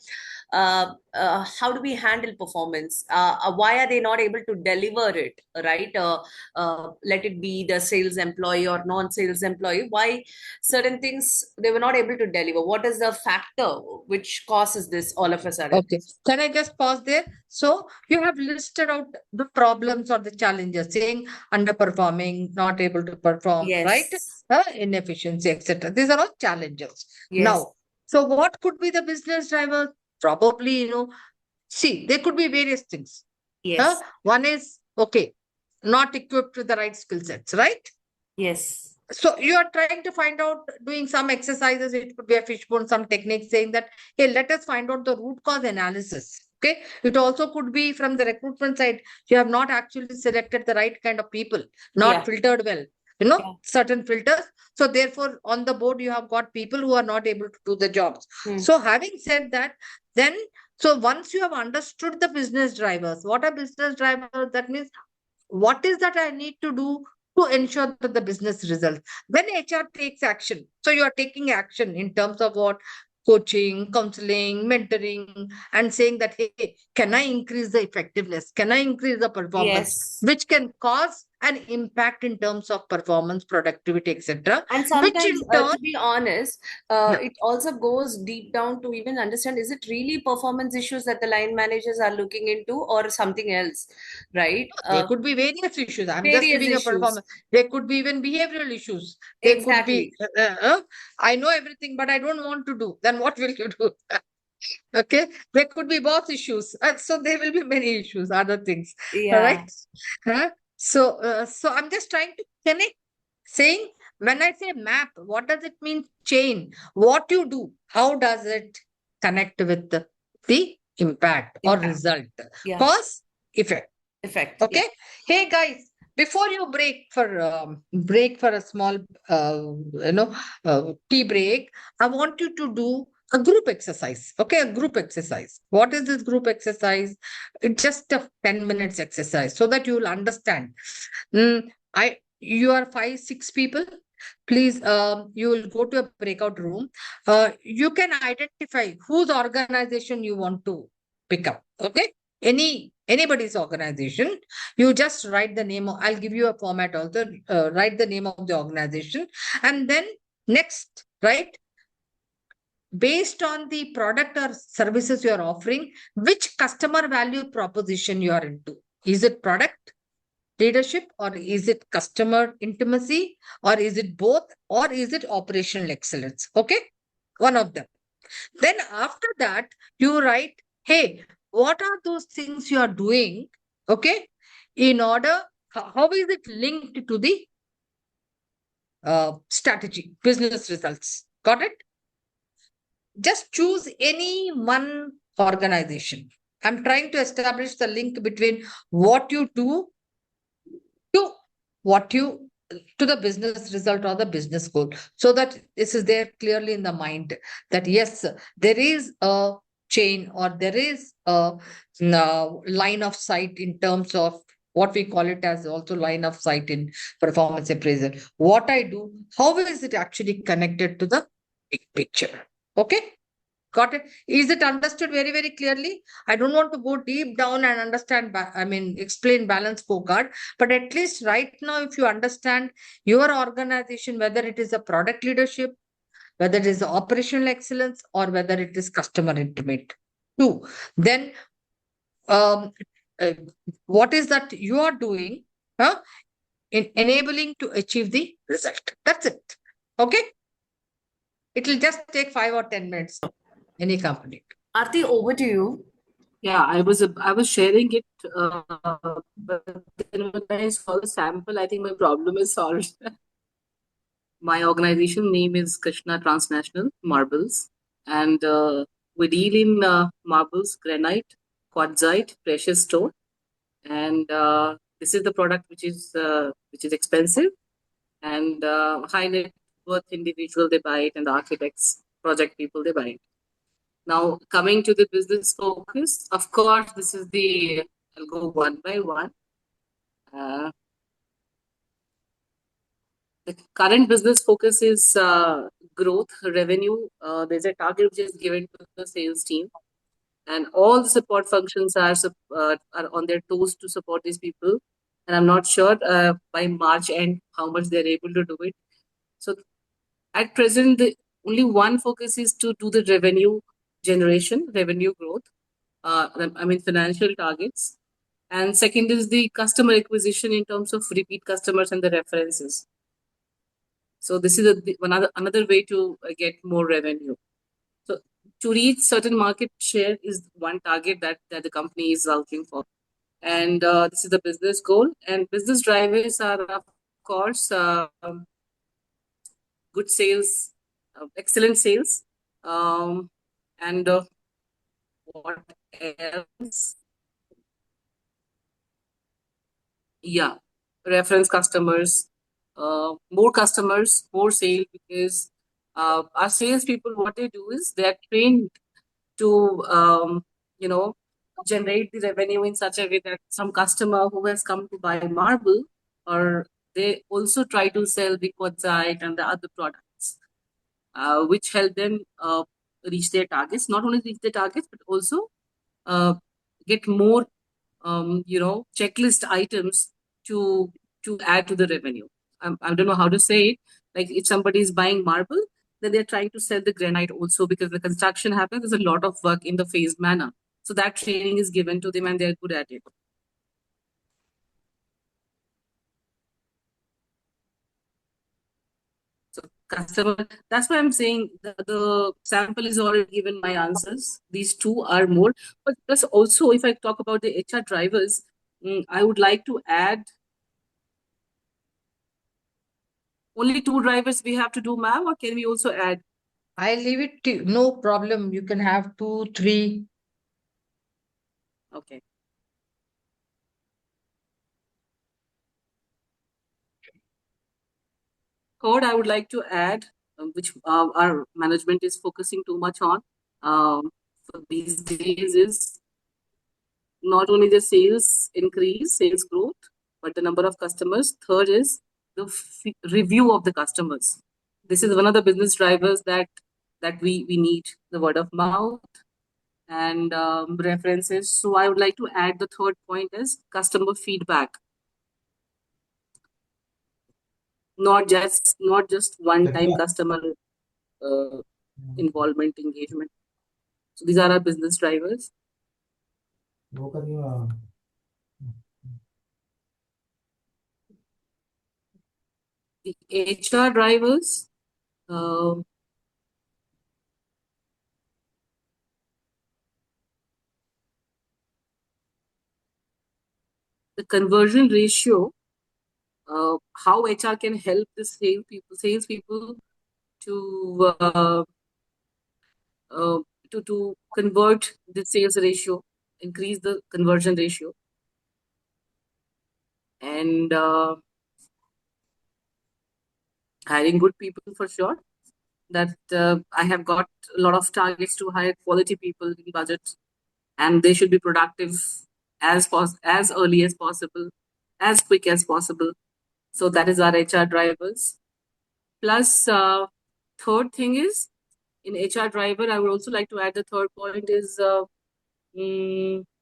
how do we handle performance? Why are they not able to deliver it, right? Let it be the sales employee or non-sales employee. Why certain things they were not able to deliver? What is the factor which causes this all of a sudden? Okay. Can I just pause there? So you have listed out the problems or the challenges, saying underperforming, not able to perform, right? Yes. Inefficiency, etc. These are all challenges. Yes. Now, So what could be the business driver? Probably, see, there could be various things. Yes. One is, okay, not equipped with the right skill sets, right? Yes. So you are trying to find out, doing some exercises, it could be a fishbone, some techniques saying that, hey, let us find out the root cause analysis. Okay. It also could be from the recruitment side, you have not actually selected the right kind of people, not Yeah. filtered well, Yeah. certain filters. So therefore, on the board, you have got people who are not able to do the jobs. Hmm. So having said that, then, so once you have understood the business drivers, what are business drivers? That means what is that I need to do to ensure that the business results. When HR takes action, so you are taking action in terms of what? Coaching, counseling, mentoring, and saying that, hey, can I increase the effectiveness? Can I increase the performance? Yes. Which can cause an impact in terms of performance, productivity, etc. And Which sometimes, in turn, to be honest, yeah, it also goes deep down to even understand, is it really performance issues that the line managers are looking into or something else, right? there could be various issues. I'm just Various giving a issues. performance. There could be even behavioral issues. There could be, Exactly. I know everything, but I don't want to do. Then what will you do? Okay. There could be both issues. So there will be many issues, other things. All Yeah. right. So I'm just trying to connect, saying when I say map, what does it mean? Chain. What you do, how does it connect with the impact or Impact. result? Yeah. Cause, effect. Effect. Yeah. Okay. Hey guys, before you break for a small tea break, I want you to do a group exercise. Okay, a group exercise. What is this group exercise? It's just a 10 minutes exercise so that you will understand. You are 5, 6 people. Please, you will go to a breakout room. You can identify whose organization you want to pick up. Okay, anybody's organization. You just write the name. I'll give you a format also. Write the name of the organization, and then next, right? Based on the product or services you are offering, which customer value proposition you are into. Is it product leadership, or is it customer intimacy, or is it both, or is it operational excellence? Okay, one of them. Then after that, you write, hey, what are those things you are doing? Okay, in order, how is it linked to the strategy, business results? Got it? Just choose any one organization. I'm trying to establish the link between what you do to what you to the business result or the business goal, so that this is there clearly in the mind that yes, there is a chain, or there is a line of sight in terms of what we call it as also line of sight in performance appraisal. What I do, how is it actually connected to the big picture? Okay. Got it? Is it understood very, very clearly? I don't want to go deep down and understand, explain balance scorecard, but at least right now, if you understand your organization, whether it is a product leadership, whether it is operational excellence, or whether it is customer intimate. Two, then um, uh, what is that you are doing in enabling to achieve the result? That's it. Okay. It will just take 5 or 10 minutes. Any company. Aarti, over to you. Yeah, I was sharing it, but then when I saw the sample, I think my problem is solved. My organization name is Krishna Transnational Marbles, and we deal in marbles, granite, quartzite, precious stone, and this is the product which is expensive, and high net worth individual they buy it, and the architects, project people they buy it. Now, coming to the business focus, of course, I'll go one by one. The current business focus is growth, revenue. There's a target which is given to the sales team, and all the support functions are on their toes to support these people. And I'm not sure by March end how much they're able to do it. So at present, the only one focus is to do the revenue generation, revenue growth. Financial targets. And second is the customer acquisition in terms of repeat customers and the references. So this is another way to get more revenue. to reach certain market share is one target that the company is looking for. And this is the business goal. And business drivers are, of course, good sales, excellent sales. And what else? Yeah, reference customers, more customers, more sale, because our salespeople, what they do is they are trained to, generate the revenue in such a way that some customer who has come to buy marble, or they also try to sell the quartzite and the other products, which help them reach their targets. Not only reach their targets, but also get more checklist items to add to the revenue. I don't know how to say it. Like if somebody is buying marble, then they're trying to sell the granite also, because the construction happens. There's a lot of work in the phased manner. So that training is given to them and they're good at it. So customer, that's why I'm saying the sample is already given my answers. These two are more, but plus also if I talk about the HR drivers, I would like to add only 2 drivers we have to do, ma'am, or can we also add? I leave it to you. No problem. You can have 2, 3. Okay. Third, I would like to add, which our management is focusing too much on for these days, is not only the sales increase, sales growth, but the number of customers. Third is the review of the customers. This is one of the business drivers that we need, the word of mouth and references. So I would like to add the third point is customer feedback. Not just one time customer involvement, engagement. So these are our business drivers. The HR drivers, the conversion ratio, how HR can help the salespeople to to convert the sales ratio, increase the conversion ratio, and hiring good people for sure. That I have got a lot of targets to hire quality people in budget, and they should be productive as early as possible, as quick as possible. So that is our HR drivers. Plus, third thing is in HR driver, I would also like to add the third point is the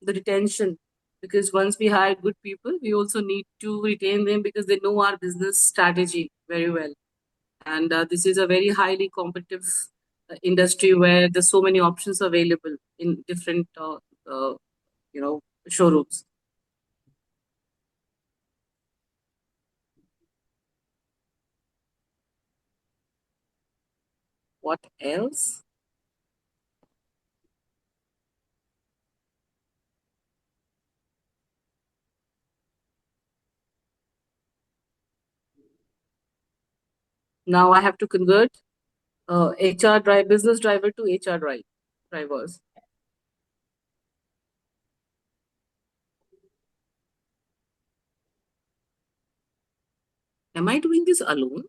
retention. Because once we hire good people, we also need to retain them because they know our business strategy very well. And this is a very highly competitive industry where there's so many options available in different, showrooms. What else? Now I have to convert business driver to HR drivers. Am I doing this alone?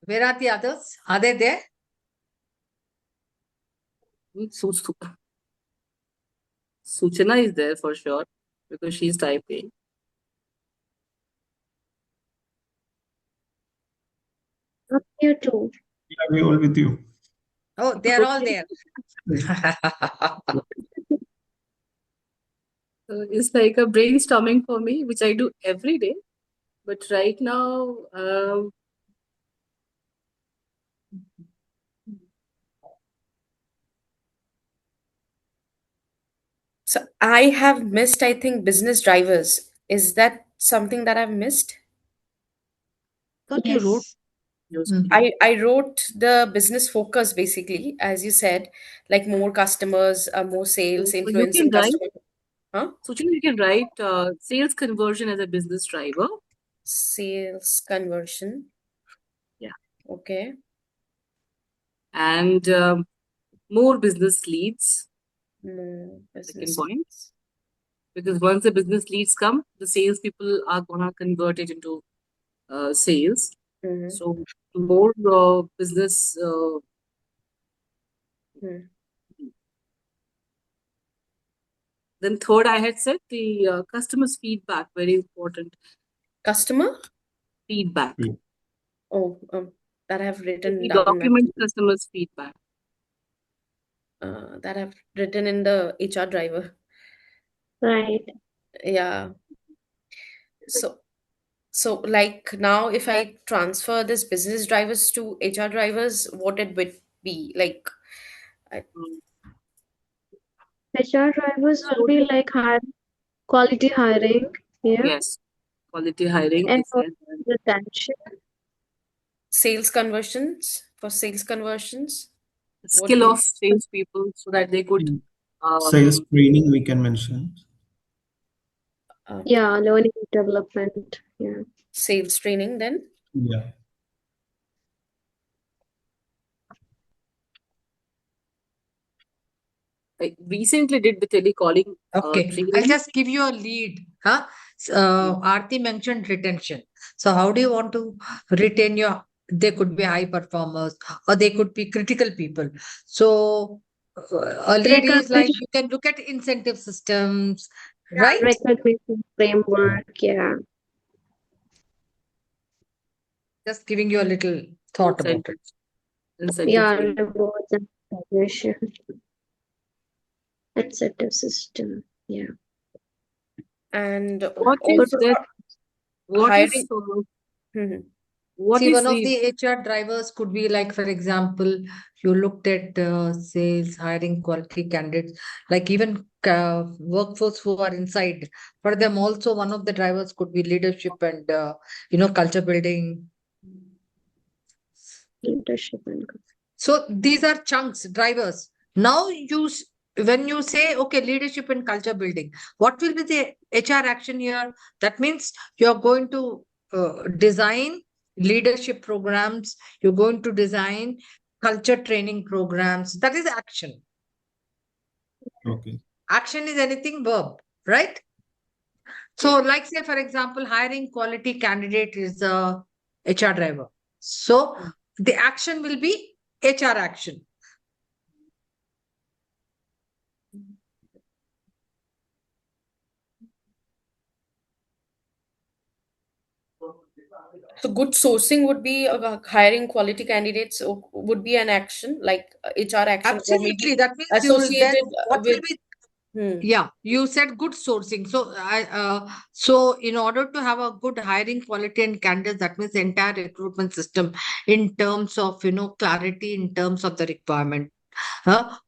Where are the others? Are they there? Suchana is there for sure because she's typing. I'm here too. Yeah, we all with you. Oh, they are all there. It's like a brainstorming for me, which I do every day. But right now, So I have missed, I think, business drivers. Is that something that I've missed? Thought you wrote. Yes. I wrote the business focus basically, as you said, like more customers, more sales, So you can influencing write, customer. Huh? Suchina, you can write sales conversion as a business driver. Sales conversion. Yeah. Okay. And more business leads, More second business. point. Because once the business leads come, the sales people are gonna convert it into sales. Mhm. So more business. Hmm. Then third, I had said the customers' feedback, very important. Customer? Feedback. Yeah. Oh, that I have written We down. document customers' feedback. That I've written in the HR driver. Right. Yeah. So like now, if I transfer this business drivers to HR drivers, what it would be like? Mm. HR drivers will So be like quality hiring, yeah, yes, quality hiring and is there. retention. Sales conversions, for sales conversions, what Skill will of salespeople so that they could Sales training we can mention. Yeah, learning and development. Yeah. sales training then? Yeah. I recently did the telecalling Okay, I'll training. just give you a lead. Huh? Aarti mentioned retention. So how do you want to retain your? They could be high performers or they could be critical people. So a lead is like Recognition, you can look at incentive systems, yeah, right? recognition framework. Yeah. Just giving you a little thought about it. Incentive Yeah, frame. rewards and recognition, incentive system. Yeah. And What is also that? What is hiring. Mhm. what See, is one of the the HR drivers could be like, for example, you looked at sales, hiring quality candidates, like even workforce who are inside. For them, also one of the drivers could be leadership and culture building. Leadership and So these are chunks, drivers. Now when you say, okay, leadership and culture building, what will be the HR action here? That means you're going to design leadership programs, you're going to design culture training programs. That is action. Okay. Action is anything verb, right? So, like say, for example, hiring quality candidate is a HR driver. So the action will be HR action. So good sourcing would be hiring quality candidates would be an action like HR action or Absolutely. maybe That means you will then associated what will with. be Hmm. yeah, you said good sourcing. So in order to have a good hiring quality and candidates, that means the entire recruitment system in terms of clarity, in terms of the requirement,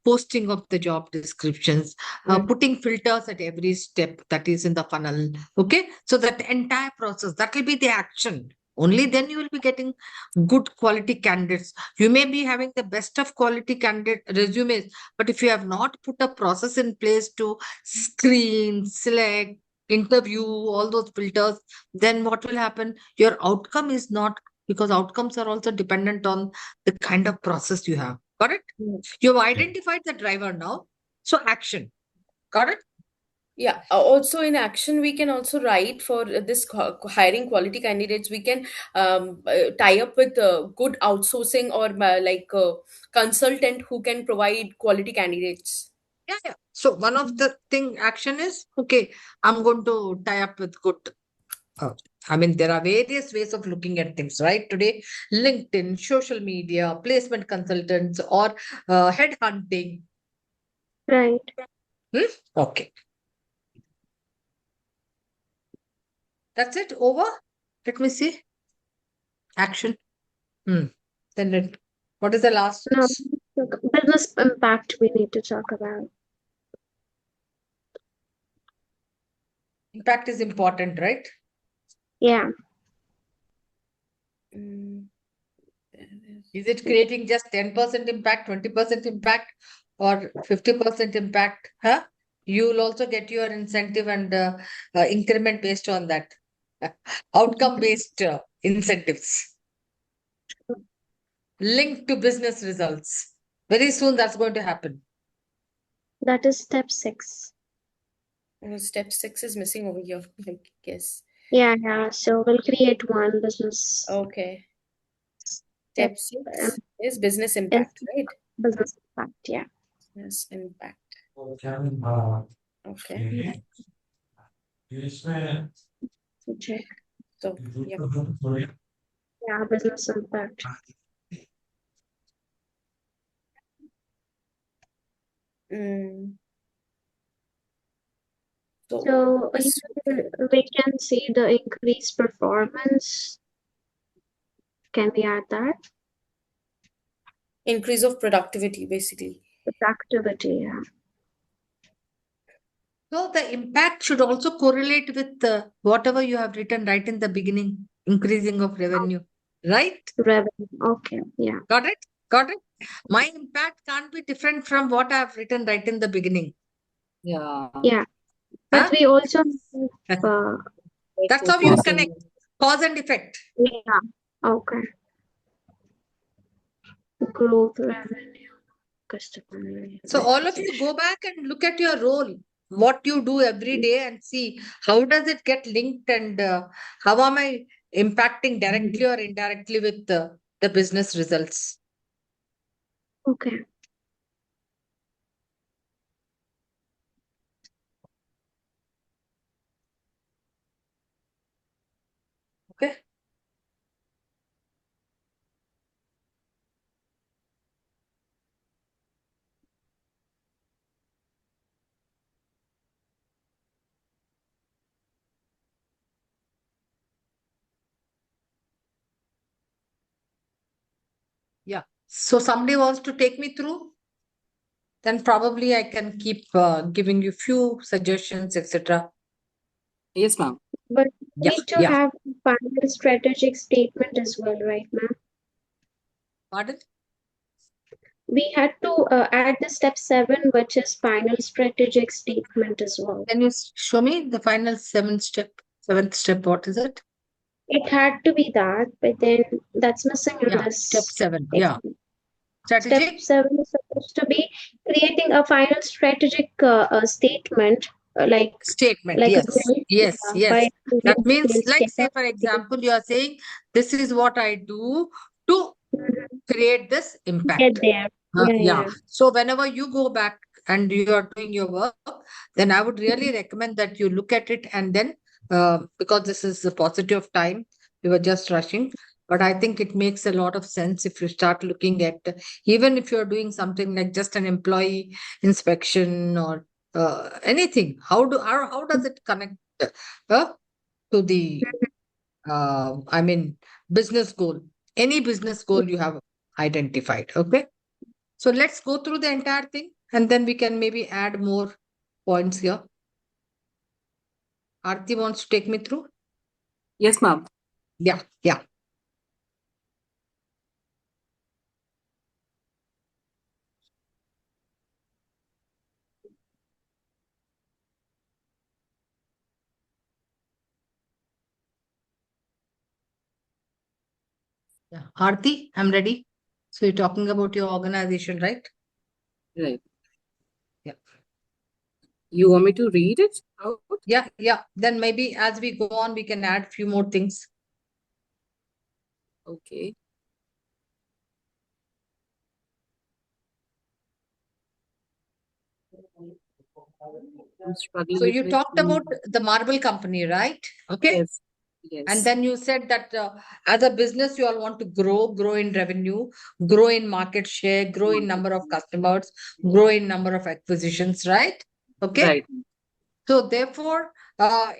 posting of the job descriptions, putting filters at every step that is in the funnel. Okay, so that entire process that will be the action. Only then you will be getting good quality candidates. You may be having the best of quality candidate resumes, but if you have not put a process in place to screen, select, interview, all those filters, then what will happen? Your outcome is not, because outcomes are also dependent on the kind of process you have. Got it? You've identified the driver now. So action. Got it? Yeah, also in action, we can also write for this hiring quality candidates. We can tie up with good outsourcing or like consultant who can provide quality candidates. Yeah, yeah. So one of the thing action is, okay, I'm going to tie up with good. I mean, there are various ways of looking at things, right? Today, LinkedIn, social media, placement consultants, or headhunting. right. Hmm? Okay. That's it. Over. Let me see. Action. Hmm. What is the last? Now, business impact we need to talk about. Impact is important, right? Yeah. Mm. Is it creating just 10% impact, 20% impact, or 50% impact? Huh? You will also get your incentive and increment based on that. Outcome based incentives linked to business results. Very soon that's going to happen. That is step 6. Step 6 is missing over here, I guess. Yeah, yeah. So we'll create one business. Okay. Step Step 6 is business is impact, right? business impact. Yeah. Business impact. Okay. So check. So, yeah. Yeah, business impact. Mm. So, So this here we can see the increased performance. Can we add that? increase of productivity, basically. Productivity, yeah. So the impact should also correlate with whatever you have written right in the beginning, increasing of revenue, right? Revenue. Okay, yeah. Got it? Got it? My impact can't be different from what I have written right in the beginning. Yeah. Yeah. But Huh? we also have, That's how you connect cause and effect. yeah. Okay. Growth, revenue, customer So all of you acquisition. go back and look at your role, what you do every day, and see how does it get linked and how am I impacting directly or indirectly with the business results. Okay. Okay. Yeah. So somebody wants to take me through, then probably I can keep giving you few suggestions, etc. Yes, ma'am. But we Yeah, need to yeah. have final strategic statement as well, right, ma'am? Pardon? We had to add the step 7, which is final strategic statement as well. Can you show me the final seventh step? Seventh step, what is it? It had to be that, but then that's missing in Yeah, this. step 7. Yeah. Step Strategy? 7 is supposed to be creating a final strategic statement, Statement. like a Yes. goal, Yes. by Yes. That including means, sales like, say, for capability. example, you are saying, this is what I do to Mhm. create this Get impact. there. Yeah, Yeah. yeah. So whenever you go back and you are doing your work, then I would really recommend that you look at it and then, because this is a positive time, we were just rushing. But I think it makes a lot of sense if you start looking at, even if you're doing something like just an employee inspection or anything, how does it connect to the, I mean, business goal, any business goal you have identified. Okay. So let's go through the entire thing and then we can maybe add more points here. Aarti wants to take me through. Yes, ma'am. Yeah, yeah. Yeah. Aarti, I'm ready. So you're talking about your organization, right? Right. Yeah. You want me to read it out? Yeah, yeah. Then maybe as we go on, we can add few more things. Okay. I'm struggling So with you it. talked about the marble company, right? Okay. Yes. And Yes. then you said that as a business, you all want to grow in revenue, grow in market share, grow in number of customers, grow in number of acquisitions, right? Okay. Right. So therefore,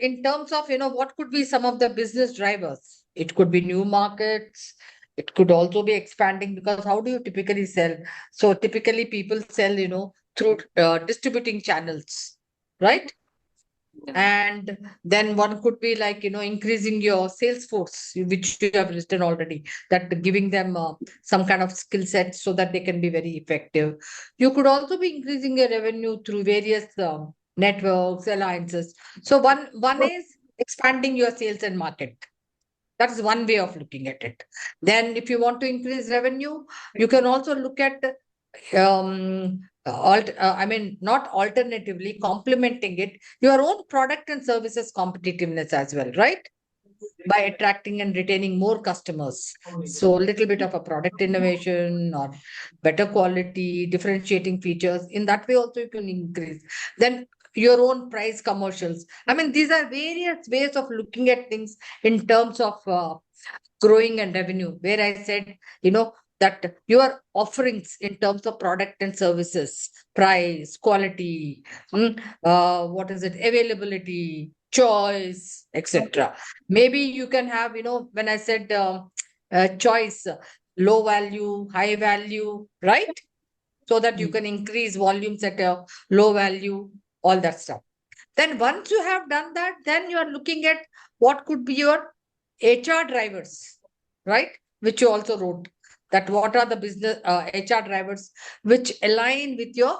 in terms of, what could be some of the business drivers? It could be new markets. It could also be expanding because how do you typically sell? So typically people sell, through distributing channels, right? And then one could be like, increasing your sales force, which you have written already, that giving them some kind of skill set so that they can be very effective. You could also be increasing your revenue through various networks, alliances. So one is expanding your sales and market. That is one way of looking at it. Then, if you want to increase revenue, you can also look at not alternatively complementing it, your own product and services competitiveness as well, right? By attracting and retaining more customers. So, a little bit of a product innovation or better quality, differentiating features. In that way, also you can increase. Then your own price commercials. I mean, these are various ways of looking at things in terms of growing and revenue, where I said, that your offerings in terms of product and services, price, quality, what is it, availability, choice, etc. Maybe you can have, when I said choice, low value, high value, right? So that you can increase volumes at a low value, all that stuff. Then once you have done that, then you are looking at what could be your HR drivers, right? Which you also wrote, that what are the business HR drivers which align with your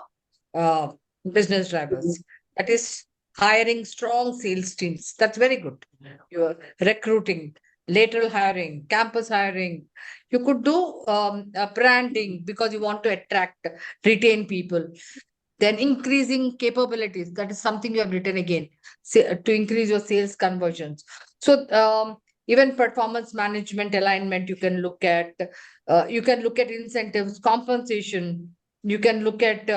uh, business drivers. That is hiring strong sales teams. That's very good. Your recruiting, lateral hiring, campus hiring. You could do branding because you want to attract, retain people. Then increasing capabilities. That is something you have written again, to increase your sales conversions. So even performance management alignment you can look at. You can look at incentives, compensation. You can look at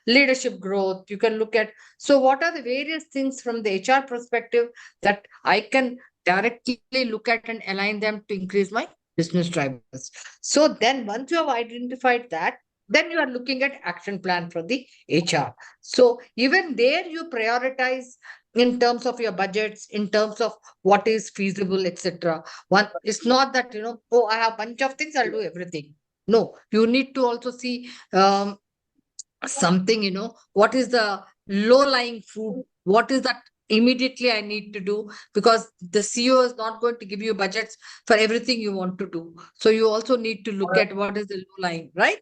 leadership growth. You can look at, so what are the various things from the HR perspective that I can directly look at and align them to increase my business drivers. So then once you have identified that, then you are looking at action plan for the HR. So even there you prioritize in terms of your budgets, in terms of what is feasible, etc. One, it's not that, oh, I have a bunch of things, I'll do everything. No, you need to also see something, what is the low lying fruit, what is that immediately I need to do, because the CEO is not going to give you budgets for everything you want to do. So you also need to look at what is the low lying, right?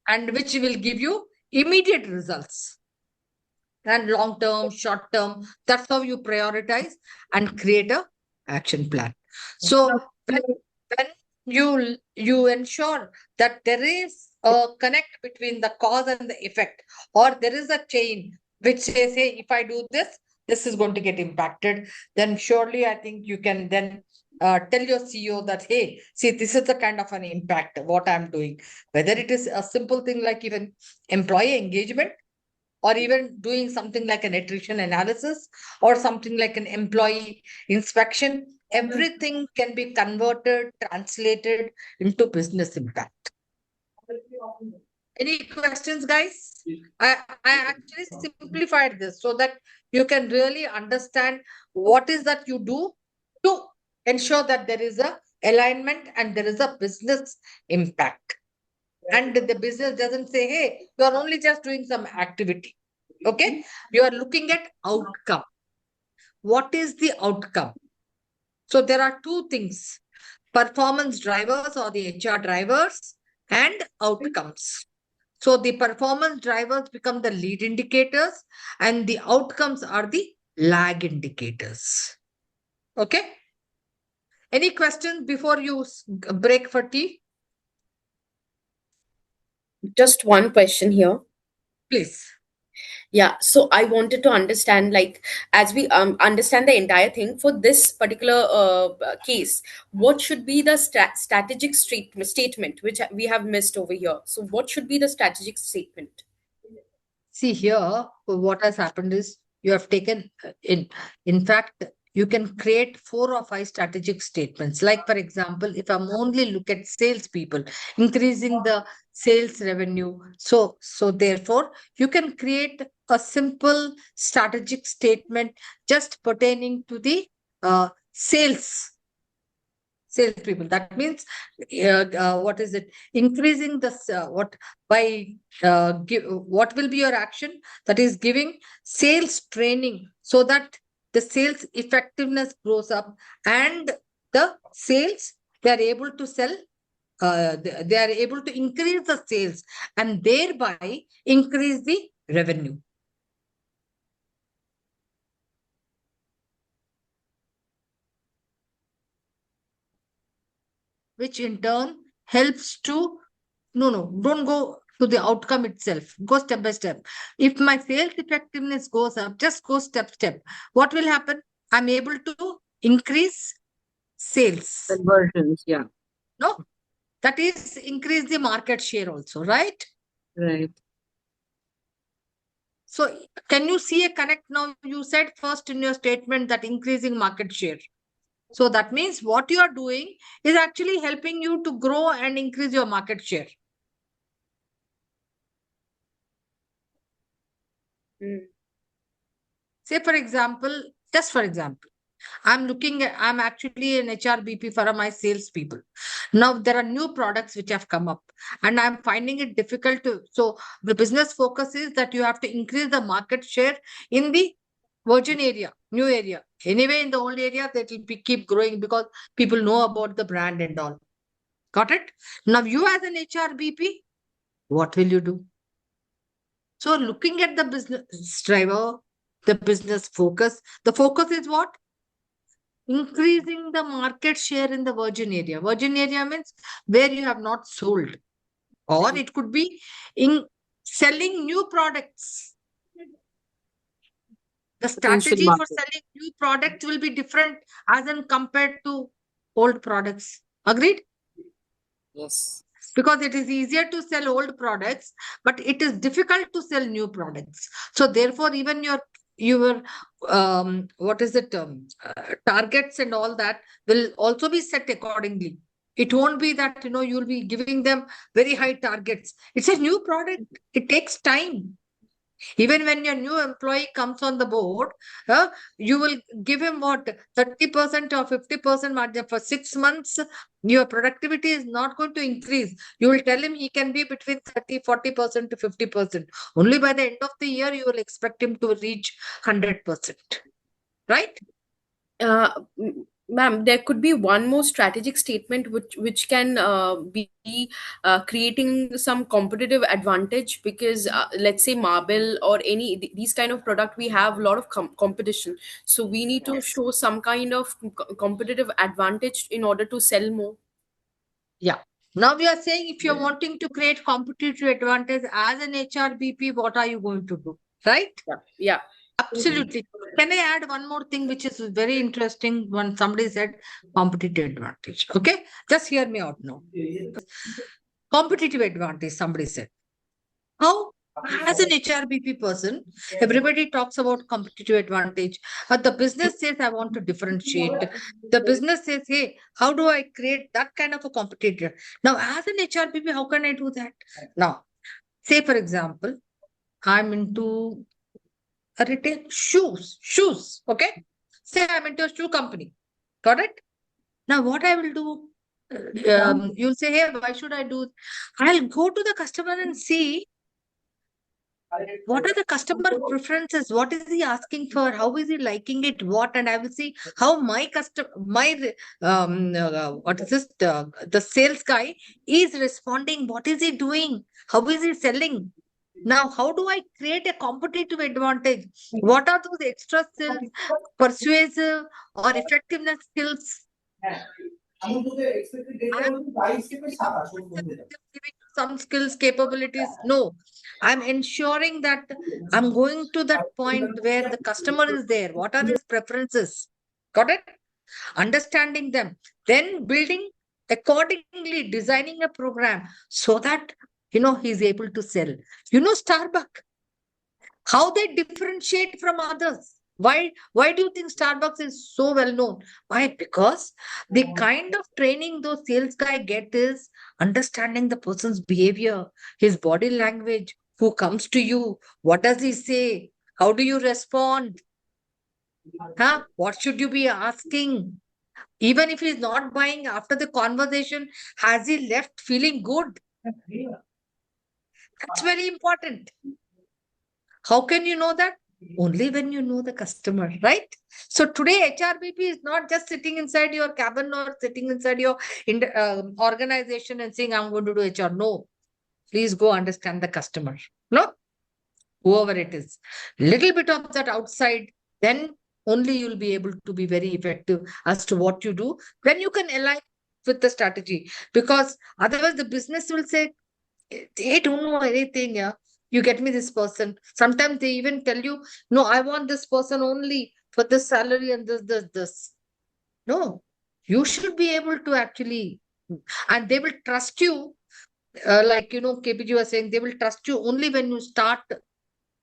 And which will give you immediate results, and long term, short term. That's how you prioritize and create a action plan. So when you ensure that there is a connect between the cause and the effect, or there is a chain which says, hey, if I do this, this is going to get impacted, then surely I think you can then tell your CEO that, hey, see, this is the kind of an impact what I'm doing. Whether it is a simple thing like even employee engagement, or even doing something like an attrition analysis, or something like an employee inspection, everything can be converted, translated into business impact. Any questions, guys? I actually simplified this so that you can really understand what is that you do to ensure that there is a alignment and there is a business impact. And the business doesn't say, hey, you are only just doing some activity. Okay? You are looking at outcome. What is the outcome? So there are two things: performance drivers or the HR drivers, and outcomes. So the performance drivers become the lead indicators, and the outcomes are the lag indicators. Okay? Any questions before you break for tea? Just one question here. Please. Yeah, so I wanted to understand, like, as we understand the entire thing for this particular case, what should be the strategic statement which we have missed over here? So, what should be the strategic statement? See here, what has happened is you have taken in fact, you can create 4 or 5 strategic statements. Like, for example, if I'm only look at salespeople, increasing the sales revenue. So therefore, you can create a simple strategic statement just pertaining to the sales salespeople. That means what is it? Increasing the what by what will be your action? That is giving sales training so that the sales effectiveness grows up and the sales they are able to sell. They are able to increase the sales and thereby increase the revenue. Which in turn helps to don't go to the outcome itself, go step by step. If my sales effectiveness goes up, just go step. What will happen? I'm able to increase sales. Conversions, yeah. No, that is increase the market share also, right? Right. So can you see a connect now? You said first in your statement that increasing market share. So that means what you are doing is actually helping you to grow and increase your market share. Say, for example, just for example, I'm actually an HRBP for my salespeople. Now there are new products which have come up and I'm finding it difficult to. So the business focus is that you have to increase the market share in the virgin area, new area. Anyway, in the old area, that will keep growing because people know about the brand and all. Got it? Now you as an HRBP, what will you do? So looking at the business driver, the business focus, the focus is what? Increasing the market share in the virgin area. Virgin area means where you have not sold, or it could be in selling new products. The Potential strategy for market. selling new products will be different as in compared to old products. Agreed? Yes. Because it is easier to sell old products, but it is difficult to sell new products. So therefore, even your what is it targets and all that will also be set accordingly. It won't be that you'll be giving them very high targets. It's a new product. It takes time. Even when your new employee comes on the board, you will give him what 30% or 50% margin for 6 months. Your productivity is not going to increase. You will tell him he can be between 40% to 50%. Only by the end of the year, you will expect him to reach 100%. Right? Ma'am, there could be one more strategic statement which can be creating some competitive advantage, because let's say marble or any these kind of product, we have a lot of competition, so we need to show some kind of competitive advantage in order to sell more. Yeah. Now we are saying if you're wanting to create competitive advantage as an HRBP, what are you going to do? Right? Yeah. Absolutely. Can I add one more thing which is very interesting when somebody said competitive advantage? Okay, just hear me out now. Competitive advantage, somebody said. How? As an HRBP person, everybody talks about competitive advantage, but the business says, I want to differentiate. The business says, hey, how do I create that kind of a competitor? Now, as an HRBP, how can I do that? Now, say, for example, I'm into retail shoes. Okay. Say I'm into a shoe company. Got it? Now, what I will do, you'll say, hey, why should I do? I'll go to the customer and see what are the customer preferences, what is he asking for, how is he liking it, what, and I will see how my what is this, the sales guy is responding, what is he doing, how is he selling. Now, how do I create a competitive advantage? What are those extra skills, persuasive or effectiveness skills? I'm giving some skills, capabilities. No, I'm ensuring that I'm going to that point where the customer is there. What are his preferences? Got it? Understanding them, then building accordingly, designing a program so that he's able to sell. Starbucks, how they differentiate from others. Why do you think Starbucks is so well known? Why? Because the kind of training those sales guy get is understanding the person's behavior, his body language, who comes to you, what does he say, how do you respond, what should you be asking, Even if he's not buying after the conversation, has he left feeling good? That's very important. How can you know that? Only when you know the customer, right? So today, HRBP is not just sitting inside your cabin or sitting inside your organization and saying, I'm going to do HR. No, please go understand the customer. No, whoever it is. Little bit of that outside, then only you'll be able to be very effective as to what you do. Then you can align with the strategy, because otherwise the business will say, they don't know anything. Yeah, you get me this person. Sometimes they even tell you, no, I want this person only for this salary and this. No, you should be able to actually, and they will trust you. Like, KPG was saying, they will trust you only when you start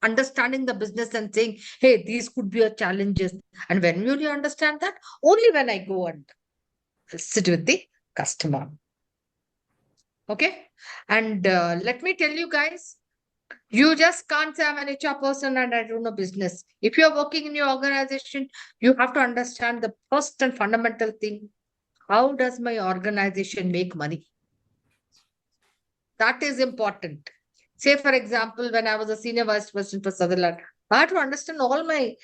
understanding the business and saying, hey, these could be your challenges. And when will you understand that? Only when I go and sit with the customer. Okay. And let me tell you guys, you just can't say I'm an HR person and I don't know business. If you're working in your organization, you have to understand the first and fundamental thing. How does my organization make money? That is important. Say, for example, when I was a senior vice president for Sutherland, I had to understand all my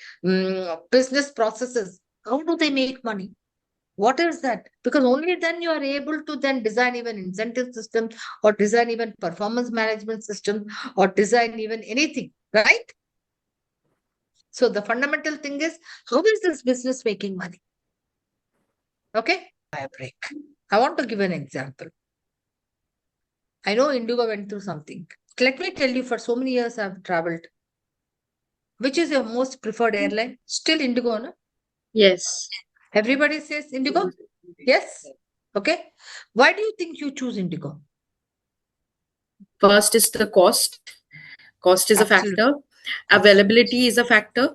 business processes. How do they make money? What is that? Because only then you are able to then design even incentive systems or design even performance management systems or design even anything, right? So the fundamental thing is, how is this business making money? Okay, a break. I want to give an example. I know Indigo went through something. Let me tell you, for so many years I've traveled. Which is your most preferred airline? Still Indigo, no? Yes. Everybody says Indigo? Yes? Okay. Why do you think you choose Indigo? First is the cost. Cost is a Absolutely. factor. Availability is a factor.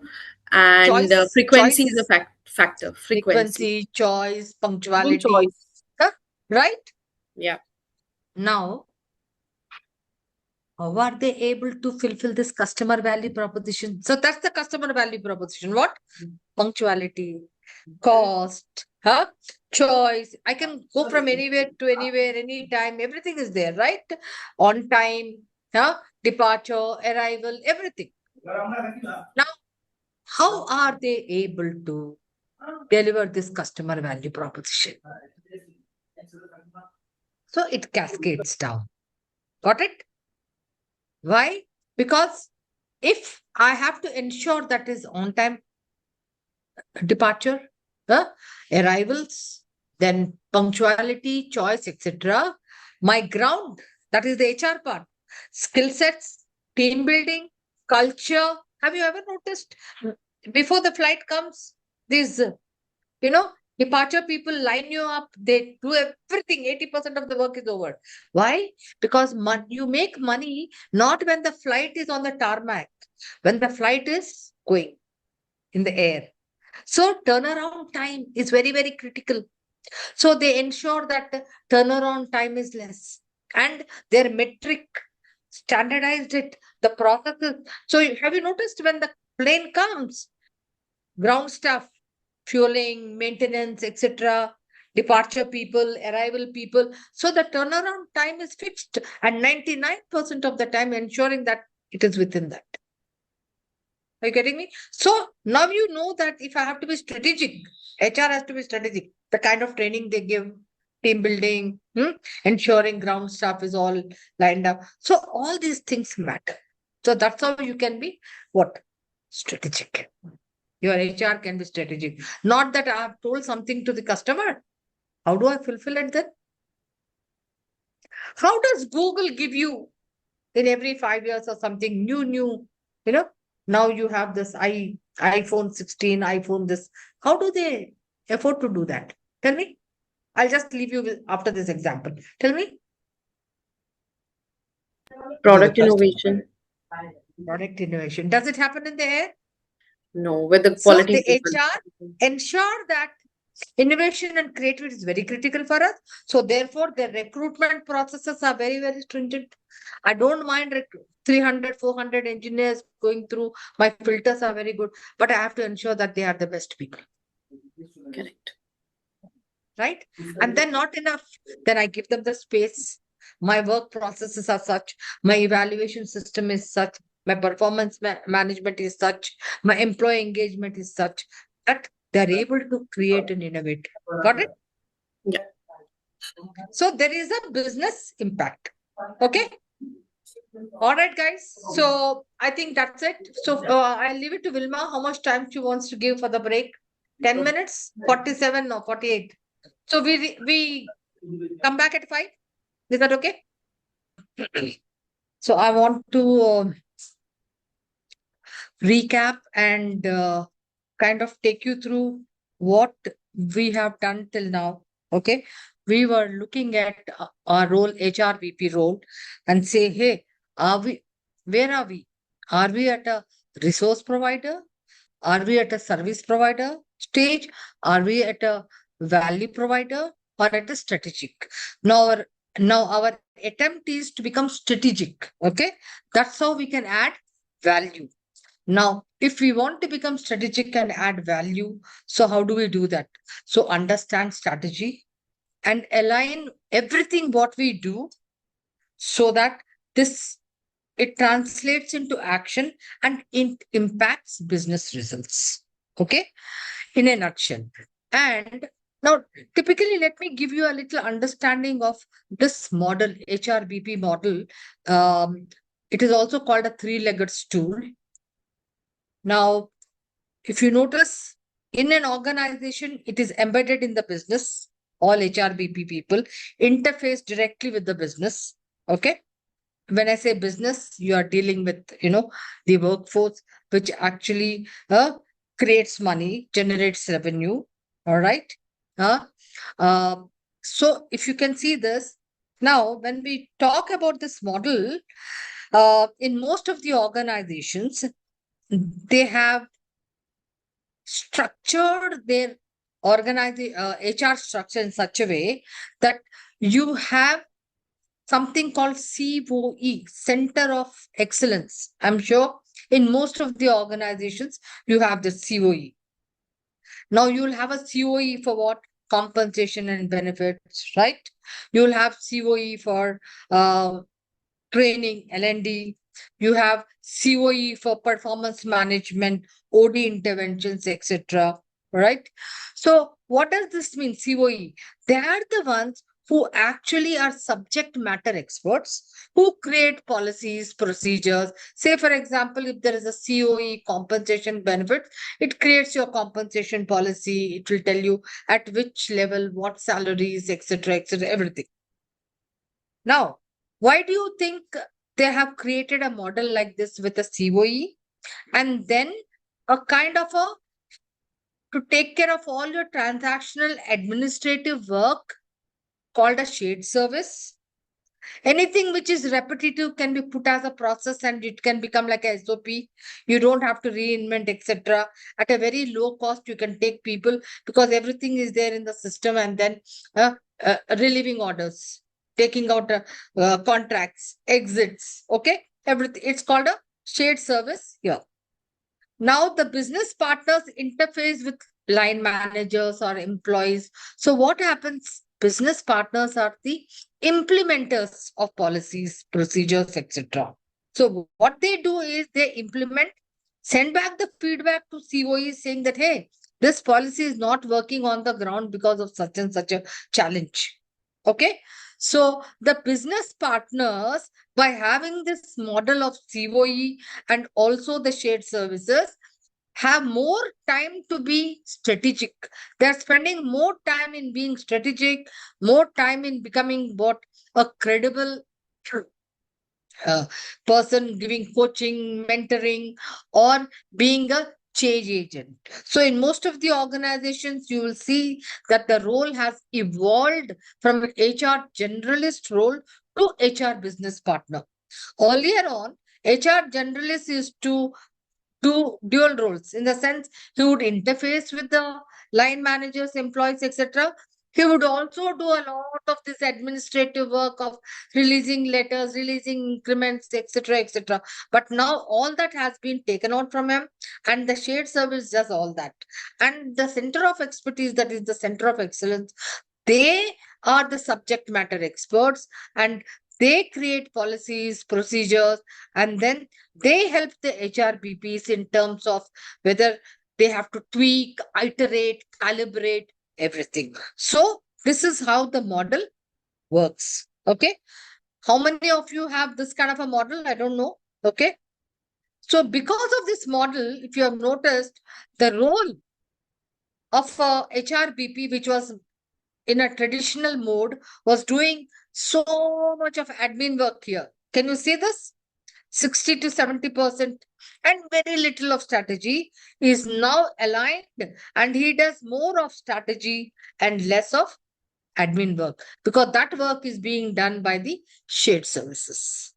And frequency is a factor. Frequency, choice, Even punctuality. choice. Huh? Right? Yeah. Now, how are they able to fulfill this customer value proposition? So that's the customer value proposition. What? Punctuality, cost, huh? Choice. I can go from anywhere to anywhere, anytime. Everything is there, right? On time, huh? Departure, arrival, everything. Now, how are they able to deliver this customer value proposition? So it cascades down. Got it? Why? Because if I have to ensure that is on time departure, arrivals, then punctuality, choice, etc. My ground, that is the HR part, skill sets, team building, culture. Have you ever noticed before the flight comes, these, departure people line you up, they do everything, 80% of the work is over. Why? Because you make money not when the flight is on the tarmac, when the flight is going in the air. So turnaround time is very, very critical. So they ensure that the turnaround time is less. And their metric standardized it, the processes. So have you noticed when the plane comes, ground staff, fueling, maintenance, etc., departure people, arrival people. So the turnaround time is fixed and 99% of the time ensuring that it is within that. Are you getting me? So now you know that if I have to be strategic, HR has to be strategic. The kind of training they give, team building, ensuring ground staff is all lined up. So all these things matter. So that's how you can be what? Strategic. Your HR can be strategic. Not that I have told something to the customer. How do I fulfill it then? How does Google give you in every 5 years or something new, now you have this iPhone 16, iPhone this. How do they afford to do that? Tell me. I'll just leave you with after this example. Tell me. Product innovation. Product innovation. Does it happen in the air? No, with the So quality. the HR ensure that innovation and creativity is very critical for us. So therefore, the recruitment processes are very, very stringent. I don't mind 300, 400 engineers going through. My filters are very good, but I have to ensure that they are the best people. Correct. right? And then not enough, then I give them the space. My work processes are such, my evaluation system is such, my performance management is such, my employee engagement is such that they're able to create and innovate. Got it? Yeah. So there is a business impact. Okay. All right, guys. So I think that's it. So I'll leave it to Vilma. How much time she wants to give for the break? 10 minutes? 47? No, 48. So we come back at 5. Is that okay? So I want to recap and kind of take you through what we have done till now. Okay. We were looking at our role, HRVP role, and say, hey, where are we? Are we at a resource provider? Are we at a service provider stage? Are we at a value provider or at a strategic? Now our attempt is to become strategic. Okay. That's how we can add value. Now, if we want to become strategic and add value, so how do we do that? So understand strategy and align everything what we do so that it translates into action and it impacts business results. Okay, in a nutshell. And now, typically, let me give you a little understanding of this model, HRBP model. It is also called a three-legged stool. Now, if you notice, in an organization, it is embedded in the business. All HRBP people interface directly with the business. Okay. When I say business, you are dealing with, the workforce, which actually creates money, generates revenue. All right. Uh, uh, so if you can see this, now when we talk about this model, in most of the organizations, they have structured their HR structure in such a way that you have something called COE, Center of Excellence. I'm sure in most of the organizations, you have the COE. Now you'll have a COE for what? Compensation and benefits, right? You'll have COE for training, L&D. You have COE for performance management, OD interventions, etc. Right? So what does this mean, COE? They are the ones who actually are subject matter experts who create policies, procedures. Say, for example, if there is a COE, compensation benefits, it creates your compensation policy. It will tell you at which level, what salaries, etc., everything. Now, why do you think they have created a model like this with a COE and then a kind of a to take care of all your transactional administrative work called a shared service? Anything which is repetitive can be put as a process and it can become like a SOP. You don't have to reinvent, etc. At a very low cost, you can take people because everything is there in the system and then relieving orders, taking out contracts, exits. Okay, everything. It's called a shared service here. Now the business partners interface with line managers or employees. So what happens? Business partners are the implementers of policies, procedures, etc. So what they do is they implement, send back the feedback to COE saying that, hey, this policy is not working on the ground because of such and such a challenge. Okay. So the business partners, by having this model of COE and also the shared services, have more time to be strategic. They're spending more time in being strategic, more time in becoming what a credible person giving coaching, mentoring, or being a change agent. So, in most of the organizations, you will see that the role has evolved from an HR generalist role to HR business partner. Earlier on, HR generalist is to do dual roles in the sense he would interface with the line managers, employees, etc. He would also do a lot of this administrative work of releasing letters, releasing increments, etc., etc. But now all that has been taken out from him, and the shared service does all that. And the center of expertise, that is the center of excellence, They are the subject matter experts, and they create policies, procedures, and then they help the HRBPs in terms of whether they have to tweak, iterate, calibrate everything. So this is how the model works. Okay. How many of you have this kind of a model? I don't know. Okay. So because of this model, if you have noticed, the role of HRBP, which was in a traditional mode, was doing so much of admin work here. Can you see this? 60 to 70% and very little of strategy is now aligned, and he does more of strategy and less of admin work, because that work is being done by the shared services.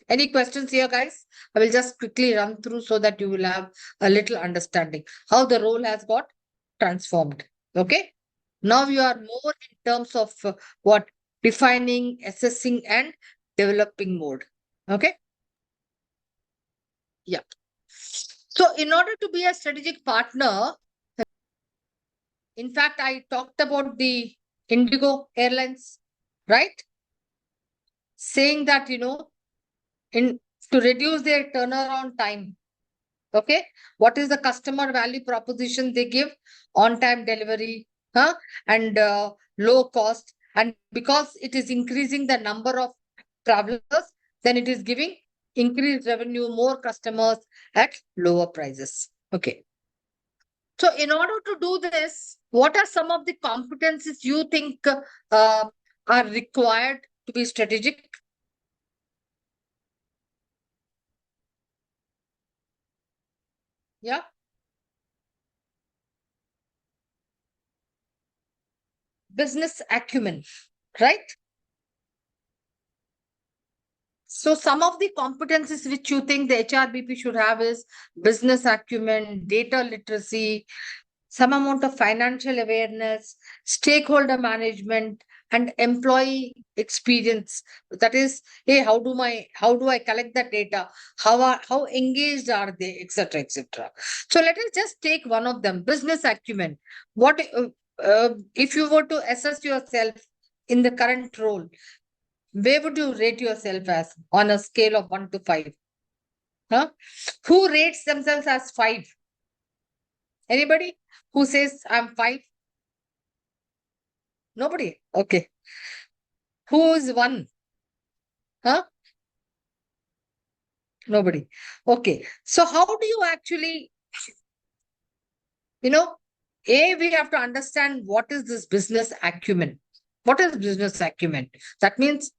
Any questions here, guys? I will just quickly run through so that you will have a little understanding how the role has got transformed. Okay. Now you are more in terms of what? Defining, assessing, and developing mode. Okay. Yeah. So in order to be a strategic partner, in fact, I talked about the Indigo Airlines, right? Saying that, in to reduce their turnaround time. Okay. What is the customer value proposition they give? On time delivery, and low cost. And because it is increasing the number of travelers, then it is giving increased revenue, more customers at lower prices. Okay. So in order to do this, what are some of the competencies you think are required to be strategic? Yeah. Business acumen, right? So some of the competencies which you think the HRBP should have is business acumen, data literacy, some amount of financial awareness, stakeholder management, and employee experience. That is, hey, how do I collect the data? How engaged are they, etc., etc. So let us just take one of them, business acumen. What if you were to assess yourself in the current role? Where would you rate yourself as on a scale of 1 to 5? Huh? Who rates themselves as 5? Anybody who says I'm 5? Nobody. Okay. Who is 1? Huh? Nobody. Okay. So how do you actually, we have to understand what is this business acumen. What is business acumen? That means,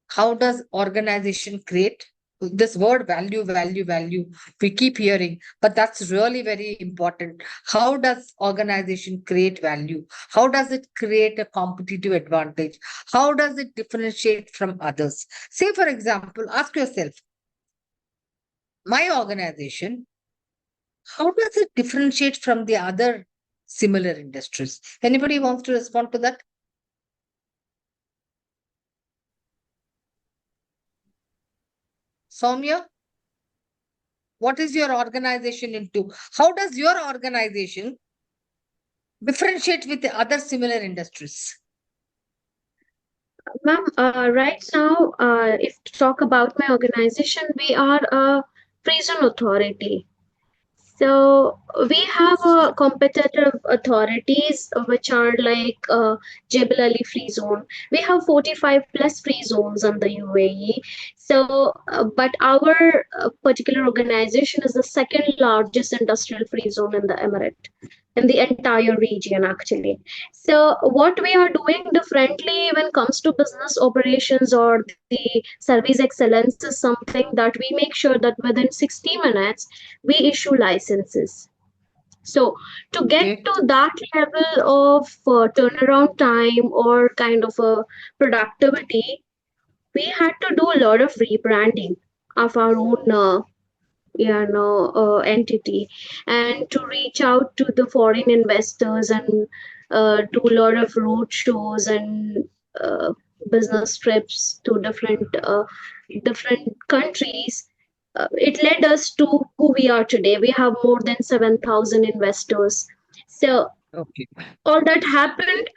how does organization create this word value, value, value? We keep hearing, but that's really very important. How does organization create value? How does it create a competitive advantage? How does it differentiate from others? Say, for example, ask yourself, my organization, how does it differentiate from the other similar industries? Anybody wants to respond to that? Soumya, what is your organization into? How does your organization differentiate with the other similar industries? Ma'am, right now, if to talk about my organization, we are a prison authority. So we have competitive authorities which are like Jebel Ali Free Zone. We have 45 plus free zones in the UAE. So, but our particular organization is the second largest industrial free zone in the Emirate, in the entire region actually. So what we are doing differently when it comes to business operations or the service excellence is something that we make sure that within 60 minutes we issue licenses. So to get to that level of turnaround time or kind of a productivity, we had to do a lot of rebranding of our own entity, and to reach out to the foreign investors and do a lot of road shows and business trips to different countries. It led us to who we are today. We have more than 7,000 investors. So Okay. all that happened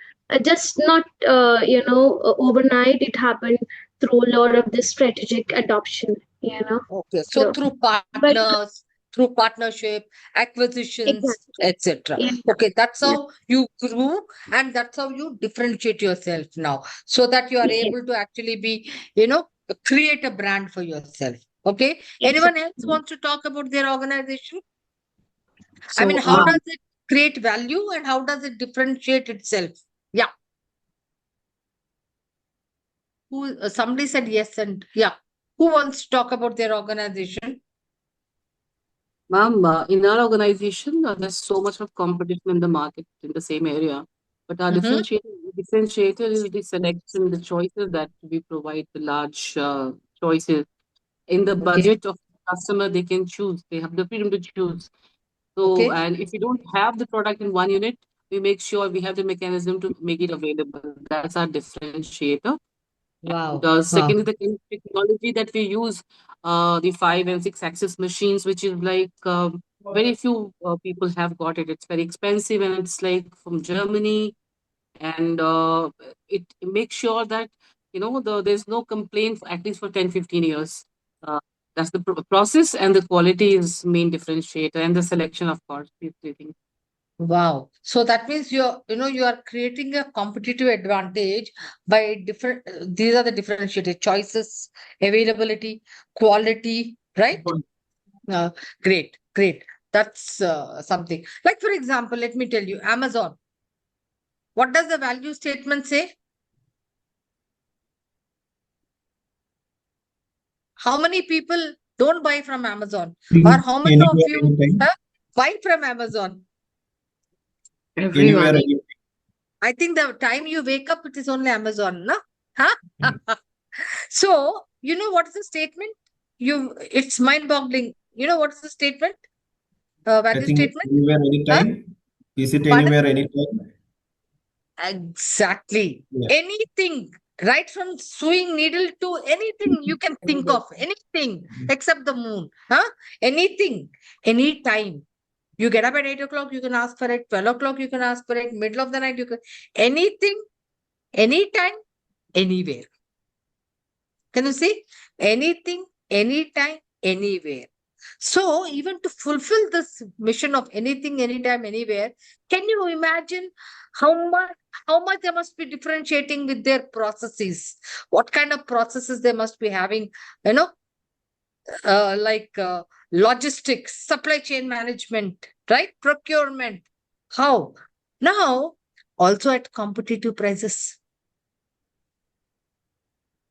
just not overnight. It happened through a lot of this strategic adoption. Okay, so So, through but partners, through partnership, acquisitions, exactly, etc. yeah, Okay, that's yeah, how you grew, and that's how you differentiate yourself now, so that you are yeah, able to actually be, create a brand for yourself. Okay, anyone else exactly. wants to talk about their organization? I mean, So, how does it create value and how does it differentiate itself? Yeah, who somebody said yes, and yeah, who wants to talk about their organization? Ma'am, in our organization, there's so much of competition in the market in the same area. But our Mm-hmm. differentiator is the selection, the choices that we provide, the large choices. In the Okay, budget of the customer, they can choose. They have the freedom to choose. So, okay, and if we don't have the product in one unit, we make sure we have the mechanism to make it available. That's our differentiator. And wow, wow, second is the kind of technology that we use, the 5 and 6 axis machines, which is like very few people have got it. It's very expensive and it's like from Germany. And it makes sure that, there's no complaint for at least for 10, 15 years. Uh, that's the process, and the quality is main differentiator, and the selection, of course, these three things. wow. So that means you are creating a competitive advantage by different, these are the differentiated choices, availability, quality, right? Uh, Great, great. That's something. Like, for example, let me tell you, Amazon. What does the value statement say? How many people don't buy from Amazon? Or how many of Anywhere, you anytime. buy from Amazon? Anywhere, everyone. anytime. I think the time you wake up, it is only Amazon, no? Huh? So, you know what is the statement? It's mind-boggling. You know what is the statement? I Value think statement? anywhere, Huh? anytime. Is it Pardon? anywhere, anytime? Exactly. Yeah. Anything, right from sewing needle to anything you can think of, anything except the moon. Huh? Anything, anytime. You get up at 8 o'clock, you can ask for it. 12 o'clock, you can ask for it. Middle of the night, you can. Anything, anytime, anywhere. Can you see? Anything, anytime, anywhere. So, even to fulfill this mission of anything, anytime, anywhere, can you imagine how much they must be differentiating with their processes? What kind of processes they must be having? You know, like logistics, supply chain management, right? Procurement. How? Now, also at competitive prices.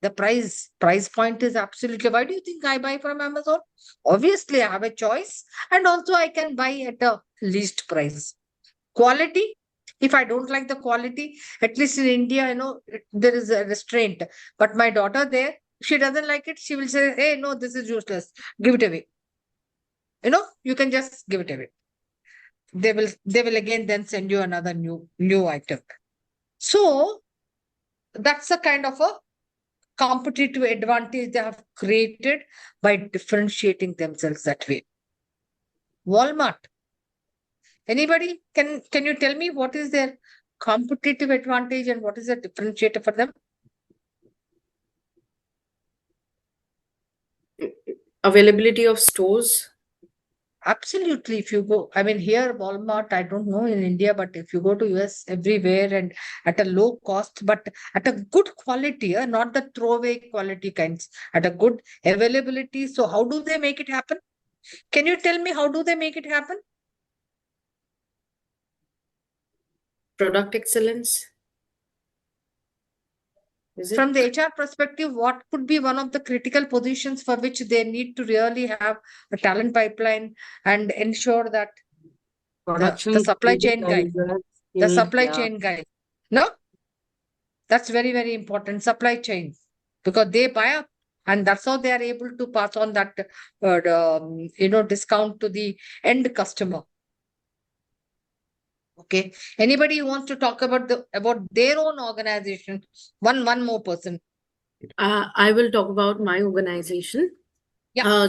The price point is absolutely. Why do you think I buy from Amazon? Obviously, I have a choice, and also I can buy at a least price. Quality. If I don't like the quality, at least in India, there is a restraint. But my daughter there, she doesn't like it. She will say, "Hey, no, this is useless. Give it away." You can just give it away. They will again then send you another new item. So that's a kind of a competitive advantage they have created by differentiating themselves that way. Walmart. Anybody can you tell me what is their competitive advantage and what is the differentiator for them? Availability of stores. Absolutely. If you go, I mean, here Walmart, I don't know in India, but if you go to US everywhere and at a low cost, but at a good quality, not the throwaway quality kinds, at a good availability. So how do they make it happen? Can you tell me how do they make it happen? Product excellence. Is From it? the HR perspective, what could be one of the critical positions for which they need to really have a talent pipeline and ensure that the Production, supply chain guy, the skill, supply yeah. chain guy, no, that's very, very important. Supply chain, because they buy up, and that's how they are able to pass on that, discount to the end customer. Okay. Anybody who wants to talk about their own organization? One more person. I will talk about my organization. Yeah.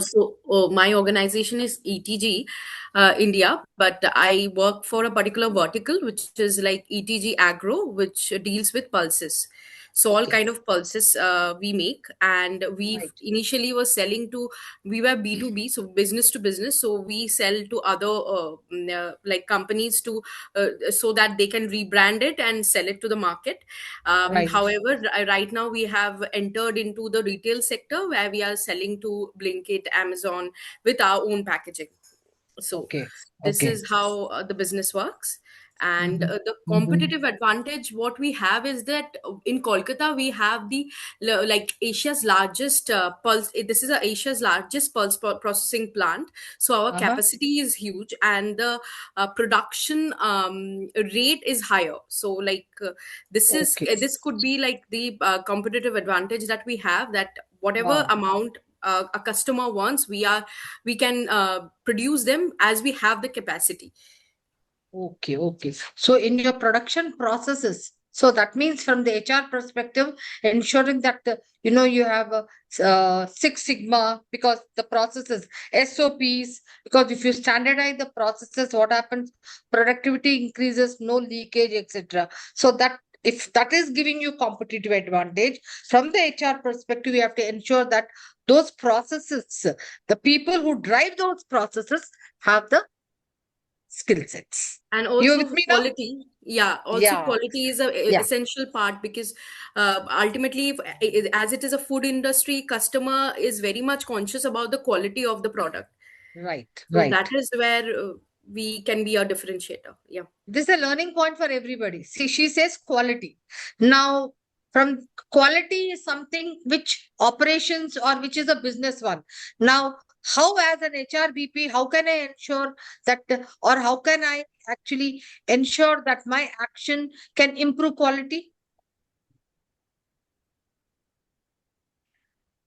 My organization is ETG India, but I work for a particular vertical, which is like ETG Agro, which deals with pulses. So all Okay. kind of pulses we make, and we Right. initially were selling to, we were B2B, so business to business. So we sell to other like companies to so that they can rebrand it and sell it to the market. Right. However, right now we have entered into the retail sector where we are selling to Blinkit, Amazon with our own packaging. So Okay. this Okay. is how the business works. And Mm-hmm. the Mm-hmm. competitive advantage what we have is that in Kolkata we have the like Asia's largest pulse. This is Asia's largest pulse processing plant. So our Uh-huh. capacity is huge, and the production rate is higher. So like Okay. this could be like the competitive advantage that we have, that whatever Wow. amount a customer wants, we can produce them as we have the capacity. Okay, okay. So in your production processes, so that means from the HR perspective, ensuring that you have a Six Sigma, because the processes, SOPs, because if you standardize the processes, what happens? Productivity increases, no leakage, etc. So that if that is giving you competitive advantage from the HR perspective, you have to ensure that those processes, the people who drive those processes have the skill sets. And You with also me now? quality, yeah, also Yeah, quality is a yeah, essential part, because ultimately as it is a food industry, customer is very much conscious about the quality of the product. right, So that right. is where we can be a differentiator. Yeah. This is a learning point for everybody. See, she says quality. Now, from quality is something which operations or which is a business one. Now, how as an HRBP, how can I ensure that, or how can I actually ensure that my action can improve quality?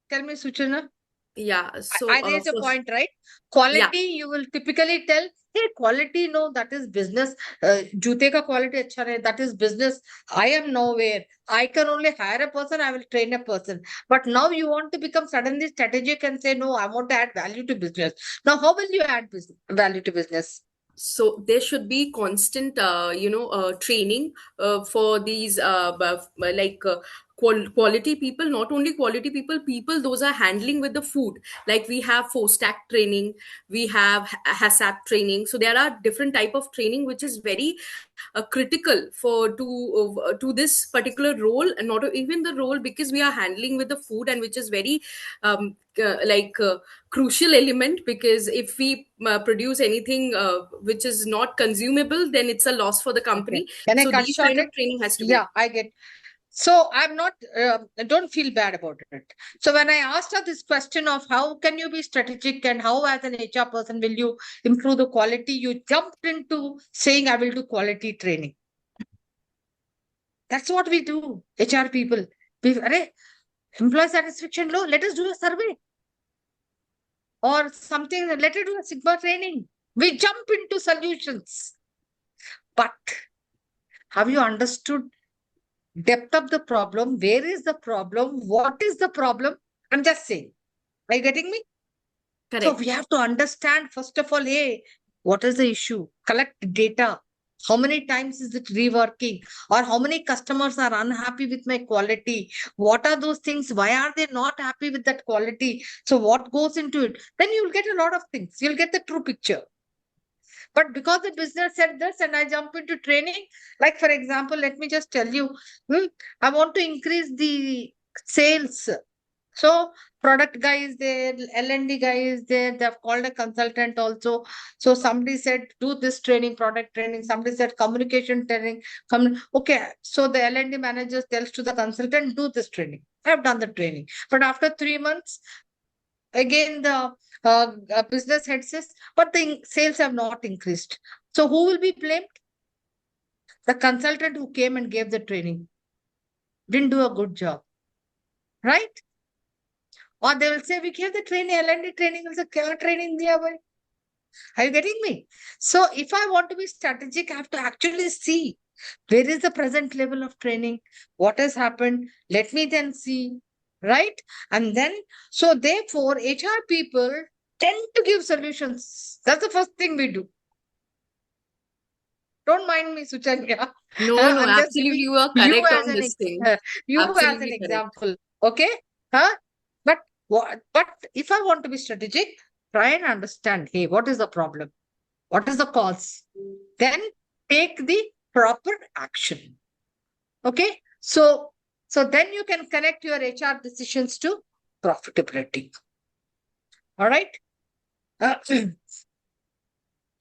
Tell me, Suchana. Yeah, I so raised a first, point, right? yeah. Quality, you will typically tell, hey, quality, no, that is business. Jute ka quality acha hai, that is business. I am nowhere. I can only hire a person, I will train a person. But now you want to become suddenly strategic and say, no, I want to add value to business. Now, how will you add value to business? So there should be constant training for these quality people, not only quality people those are handling with the food. Like we have four stack training, we have HACCP training. So there are different type of training which is very critical for to this particular role, and not even the role, because we are handling with the food, and which is very crucial element, because if we produce anything which is not consumable, then it's a loss for the Okay. company. Can I So cut these short kind it? of training has to be. Yeah, I get. So I'm not, don't feel bad about it. So when I asked her this question of how can you be strategic and how as an HR person will you improve the quality, you jumped into saying I will do quality training. That's what we do, HR people. Arey, employee satisfaction low, let us do a survey or something, let us do a Sigma training. We jump into solutions. But have you understood depth of the problem? Where is the problem? What is the problem? I'm just saying. Are you getting me? So Correct. we have to understand, first of all, hey, what is the issue? Collect data. How many times is it reworking? Or how many customers are unhappy with my quality? What are those things? Why are they not happy with that quality? So what goes into it? Then you'll get a lot of things. You'll get the true picture. But because the business said this and I jump into training, like for example, let me just tell you, I want to increase the sales. So product guy is there, L&D guy is there. They have called a consultant also. So somebody said, do this training, product training. Somebody said communication training. Okay. So the L&D manager tells to the consultant, do this training. I have done the training. But after 3 months, again the business head says, but the sales have not increased. So who will be blamed? The consultant who came and gave the training didn't do a good job, right? Or they will say, we gave the training, L&D training, also care training diya bhai. Are you getting me? So if I want to be strategic, I have to actually see where is the present level of training, what has happened. Let me then see. right? And then, so therefore, HR people tend to give solutions. That's the first thing we do. Don't mind me, Suchanya. No, no, I'm just absolutely. giving You are you correct as on an this thing. you as an Absolutely correct. example. Okay? Huh? But but if I want to be strategic, try and understand, hey, what is the problem? What is the cause? Then take the proper action. Okay? So then you can connect your HR decisions to profitability. All right? Uh,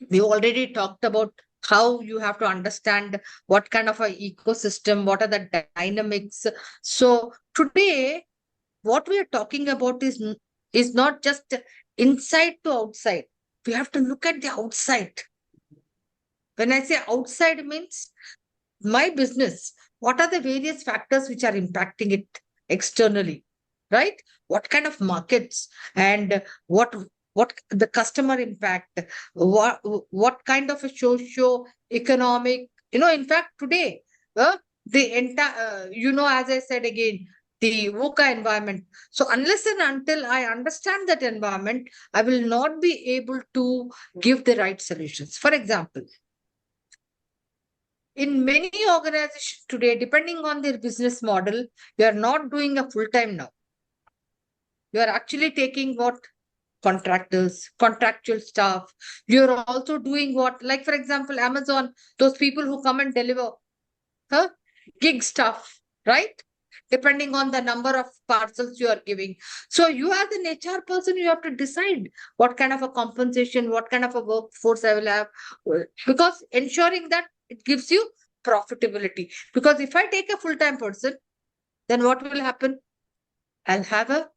we already talked about how you have to understand what kind of a ecosystem, what are the dynamics. So today, what we are talking about is not just inside to outside. We have to look at the outside. When I say outside means my business, what are the various factors which are impacting it externally, right? What kind of markets, and what the customer impact, what kind of a socio economic, in fact today, the entire, as I said again, the VUCA environment. So unless and until I understand that environment, I will not be able to give the right solutions. For example, in many organizations today, depending on their business model, you are not doing a full time now. You are actually taking what? Contractors, contractual staff. You're also doing what? Like, for example, Amazon, those people who come and deliver, huh? Gig stuff, right? Depending on the number of parcels you are giving. So you as an HR person, you have to decide what kind of a compensation, what kind of a workforce I will have, because ensuring that it gives you profitability. Because if I take a full-time person, then what will happen? I'll have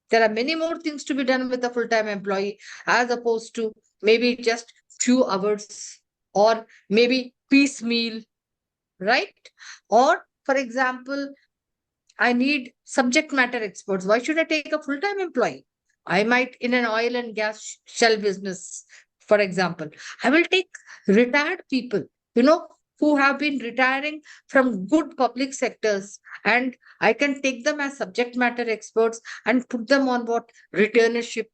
there are many more things to be done with a full-time employee as opposed to maybe just few hours or maybe piecemeal, right? Or, for example, I need subject matter experts. Why should I take a full time employee? I might, in an oil and gas shell business, for example, I will take retired people, who have been retiring from good public sectors, and I can take them as subject matter experts and put them on what? Returnership,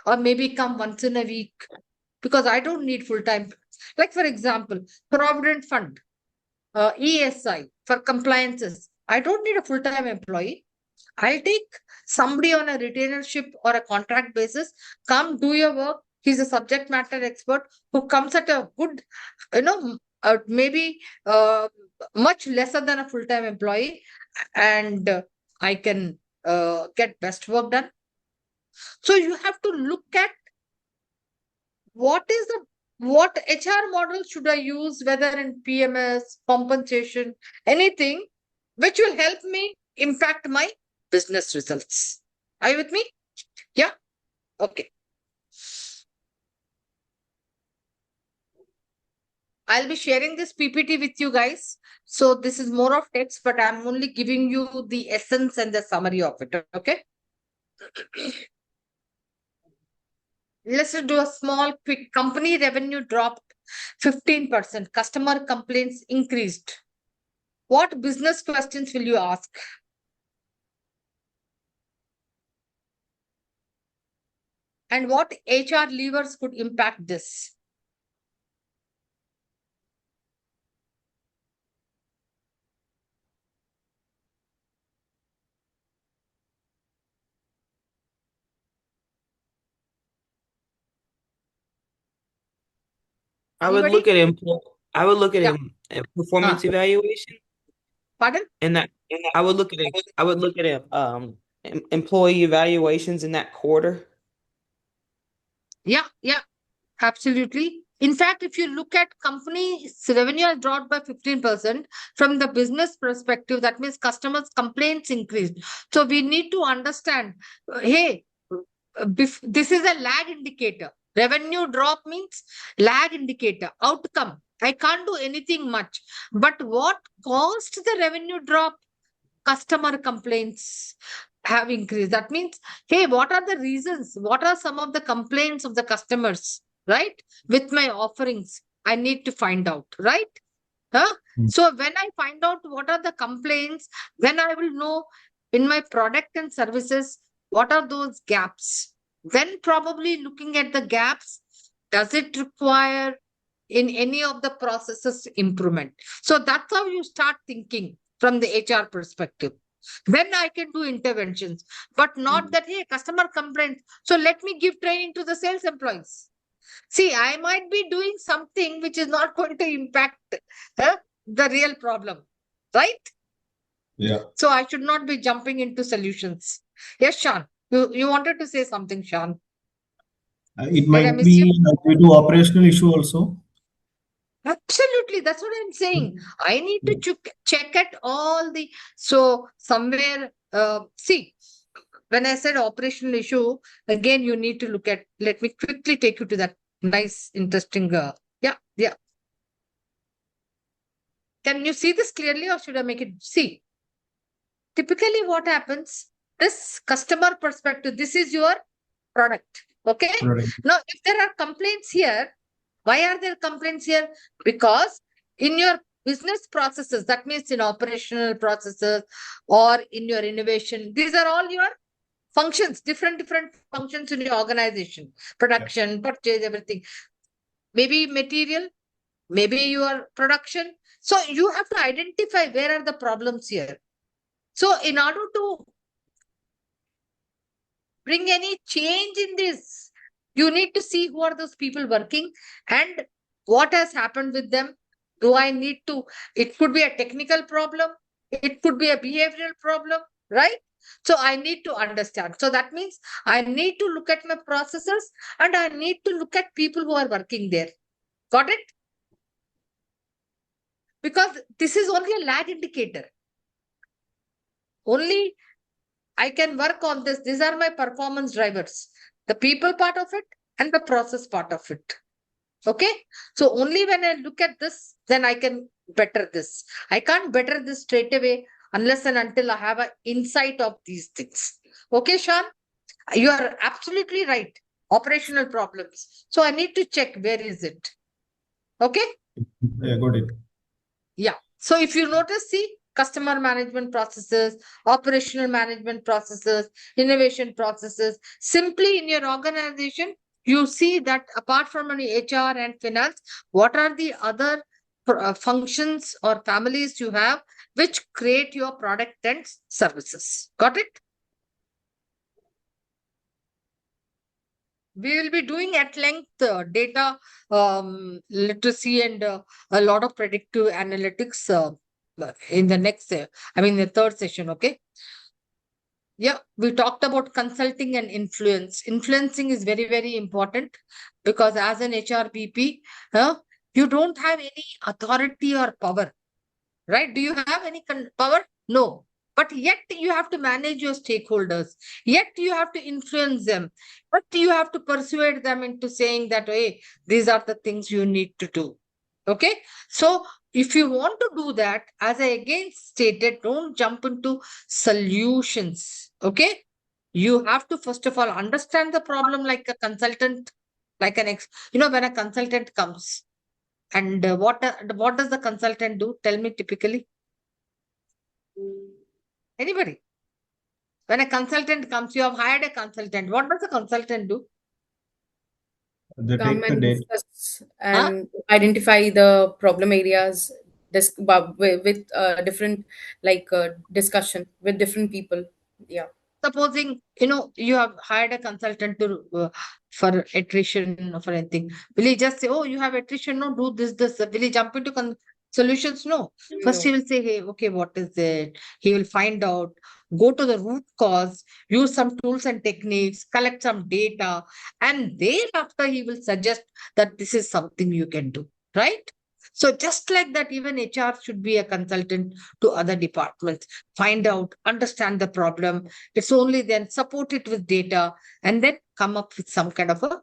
or maybe come once in a week, because I don't need full time. Like, for example, Provident Fund, ESI for compliances. I don't need a full time employee. I'll take somebody on a retainership or a contract basis. Come do your work. He's a subject matter expert who comes at a good, maybe much lesser than a full time employee, and I can get best work done. So you have to look at what HR model should I use, whether in PMS, compensation, anything which will help me impact my business results. Are you with me? Yeah? Okay. I'll be sharing this PPT with you guys. So this is more of text, but I'm only giving you the essence and the summary of it. Okay. Let's do a small, quick. Company revenue dropped 15%. Customer complaints increased. What business questions will you ask? And what HR levers could impact this? I would look Anybody? at I would look at Yeah. performance evaluation, Pardon? and that I would look at employee evaluations in that quarter. Yeah, absolutely. In fact, if you look at company's revenue has dropped by 15%, from the business perspective, that means customers' complaints increased. So we need to understand, hey, this is a lag indicator. Revenue drop means lag indicator, outcome. I can't do anything much. But what caused the revenue drop? Customer complaints have increased. That means, hey, what are the reasons? What are some of the complaints of the customers, right? With my offerings, I need to find out, right? Huh? So when I find out what are the complaints, then I will know in my product and services, what are those gaps? Then probably looking at the gaps, does it require in any of the processes improvement? So that's how you start thinking from the HR perspective. Then I can do interventions, but not that, hey, customer complaints, so let me give training to the sales employees. See, I might be doing something which is not going to impact the real problem, right? Yeah. So I should not be jumping into solutions. Yes, Sean, you wanted to say something, Sean. It Did I might miss be you? due to operational issue also. Absolutely, that's what I'm saying. I need to check at all the, so somewhere, see, when I said operational issue, again, you need to look at, let me quickly take you to that nice, interesting, yeah. Can you see this clearly or should I make it? See, typically what happens, this customer perspective, this is your product. Okay. Product. Now, if there are complaints here, why are there complaints here? Because in your business processes, that means in operational processes or in your innovation, these are all your functions, different functions in your organization, production, purchase, everything. Maybe material, maybe your production. So you have to identify where are the problems here. So in order to bring any change in this, you need to see who are those people working and what has happened with them. Do I need to, it could be a technical problem, it could be a behavioral problem, right? So I need to understand. So that means I need to look at my processes and I need to look at people who are working there. Got it? Because this is only a lag indicator. Only I can work on this. These are my performance drivers, the people part of it and the process part of it. Okay. So only when I look at this, then I can better this. I can't better this straight away unless and until I have an insight of these things. Okay, Sean, you are absolutely right. Operational problems. So I need to check where is it. Okay. Yeah, got it. Yeah. So if you notice, see, customer management processes, operational management processes, innovation processes, simply in your organization, you see that apart from any HR and finance, what are the other functions or families you have which create your product and services? Got it? We will be doing at length data literacy and a lot of predictive analytics in the next, the third session. Okay. Yeah, we talked about consulting and influence. Influencing is very, very important because as an HRBP, you don't have any authority or power, right? Do you have any power? No. But yet you have to manage your stakeholders. Yet you have to influence them. But you have to persuade them into saying that, hey, these are the things you need to do. Okay. So if you want to do that, as I again stated, don't jump into solutions. Okay. You have to, first of all, understand the problem like a consultant, like when a consultant comes and what does the consultant do? Tell me typically. Anybody? When a consultant comes, you have hired a consultant. What does the consultant do? They Come take the and data. discuss and identify the problem areas with different discussion with different people. Yeah. Supposing, you have hired a consultant to for attrition or for anything. Will he just say, oh, you have attrition? No, do this. Will he jump into solutions? No. First, he No. will say, hey, okay, what is it? He will find out, go to the root cause, use some tools and techniques, collect some data, and thereafter he will suggest that this is something you can do, right? So just like that, even HR should be a consultant to other departments. Find out, understand the problem. It's only then support it with data and then come up with some kind of a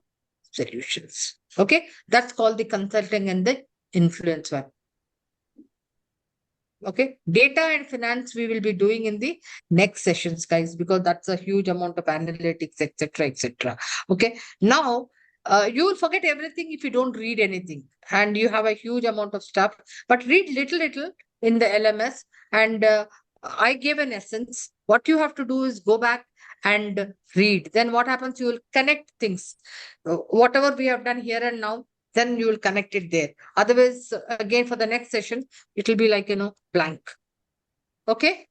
solutions. Okay. That's called the consulting and the influence one. Okay. Data and finance we will be doing in the next sessions, guys, because that's a huge amount of analytics, etc., etc. Okay. Now, you will forget everything if you don't read anything, and you have a huge amount of stuff. But read little in the LMS, and I gave an essence. What you have to do is go back and read. Then what happens? You will connect things. Whatever we have done here and now, then you will connect it there. Otherwise, again, for the next session, it will be like, blank. Okay?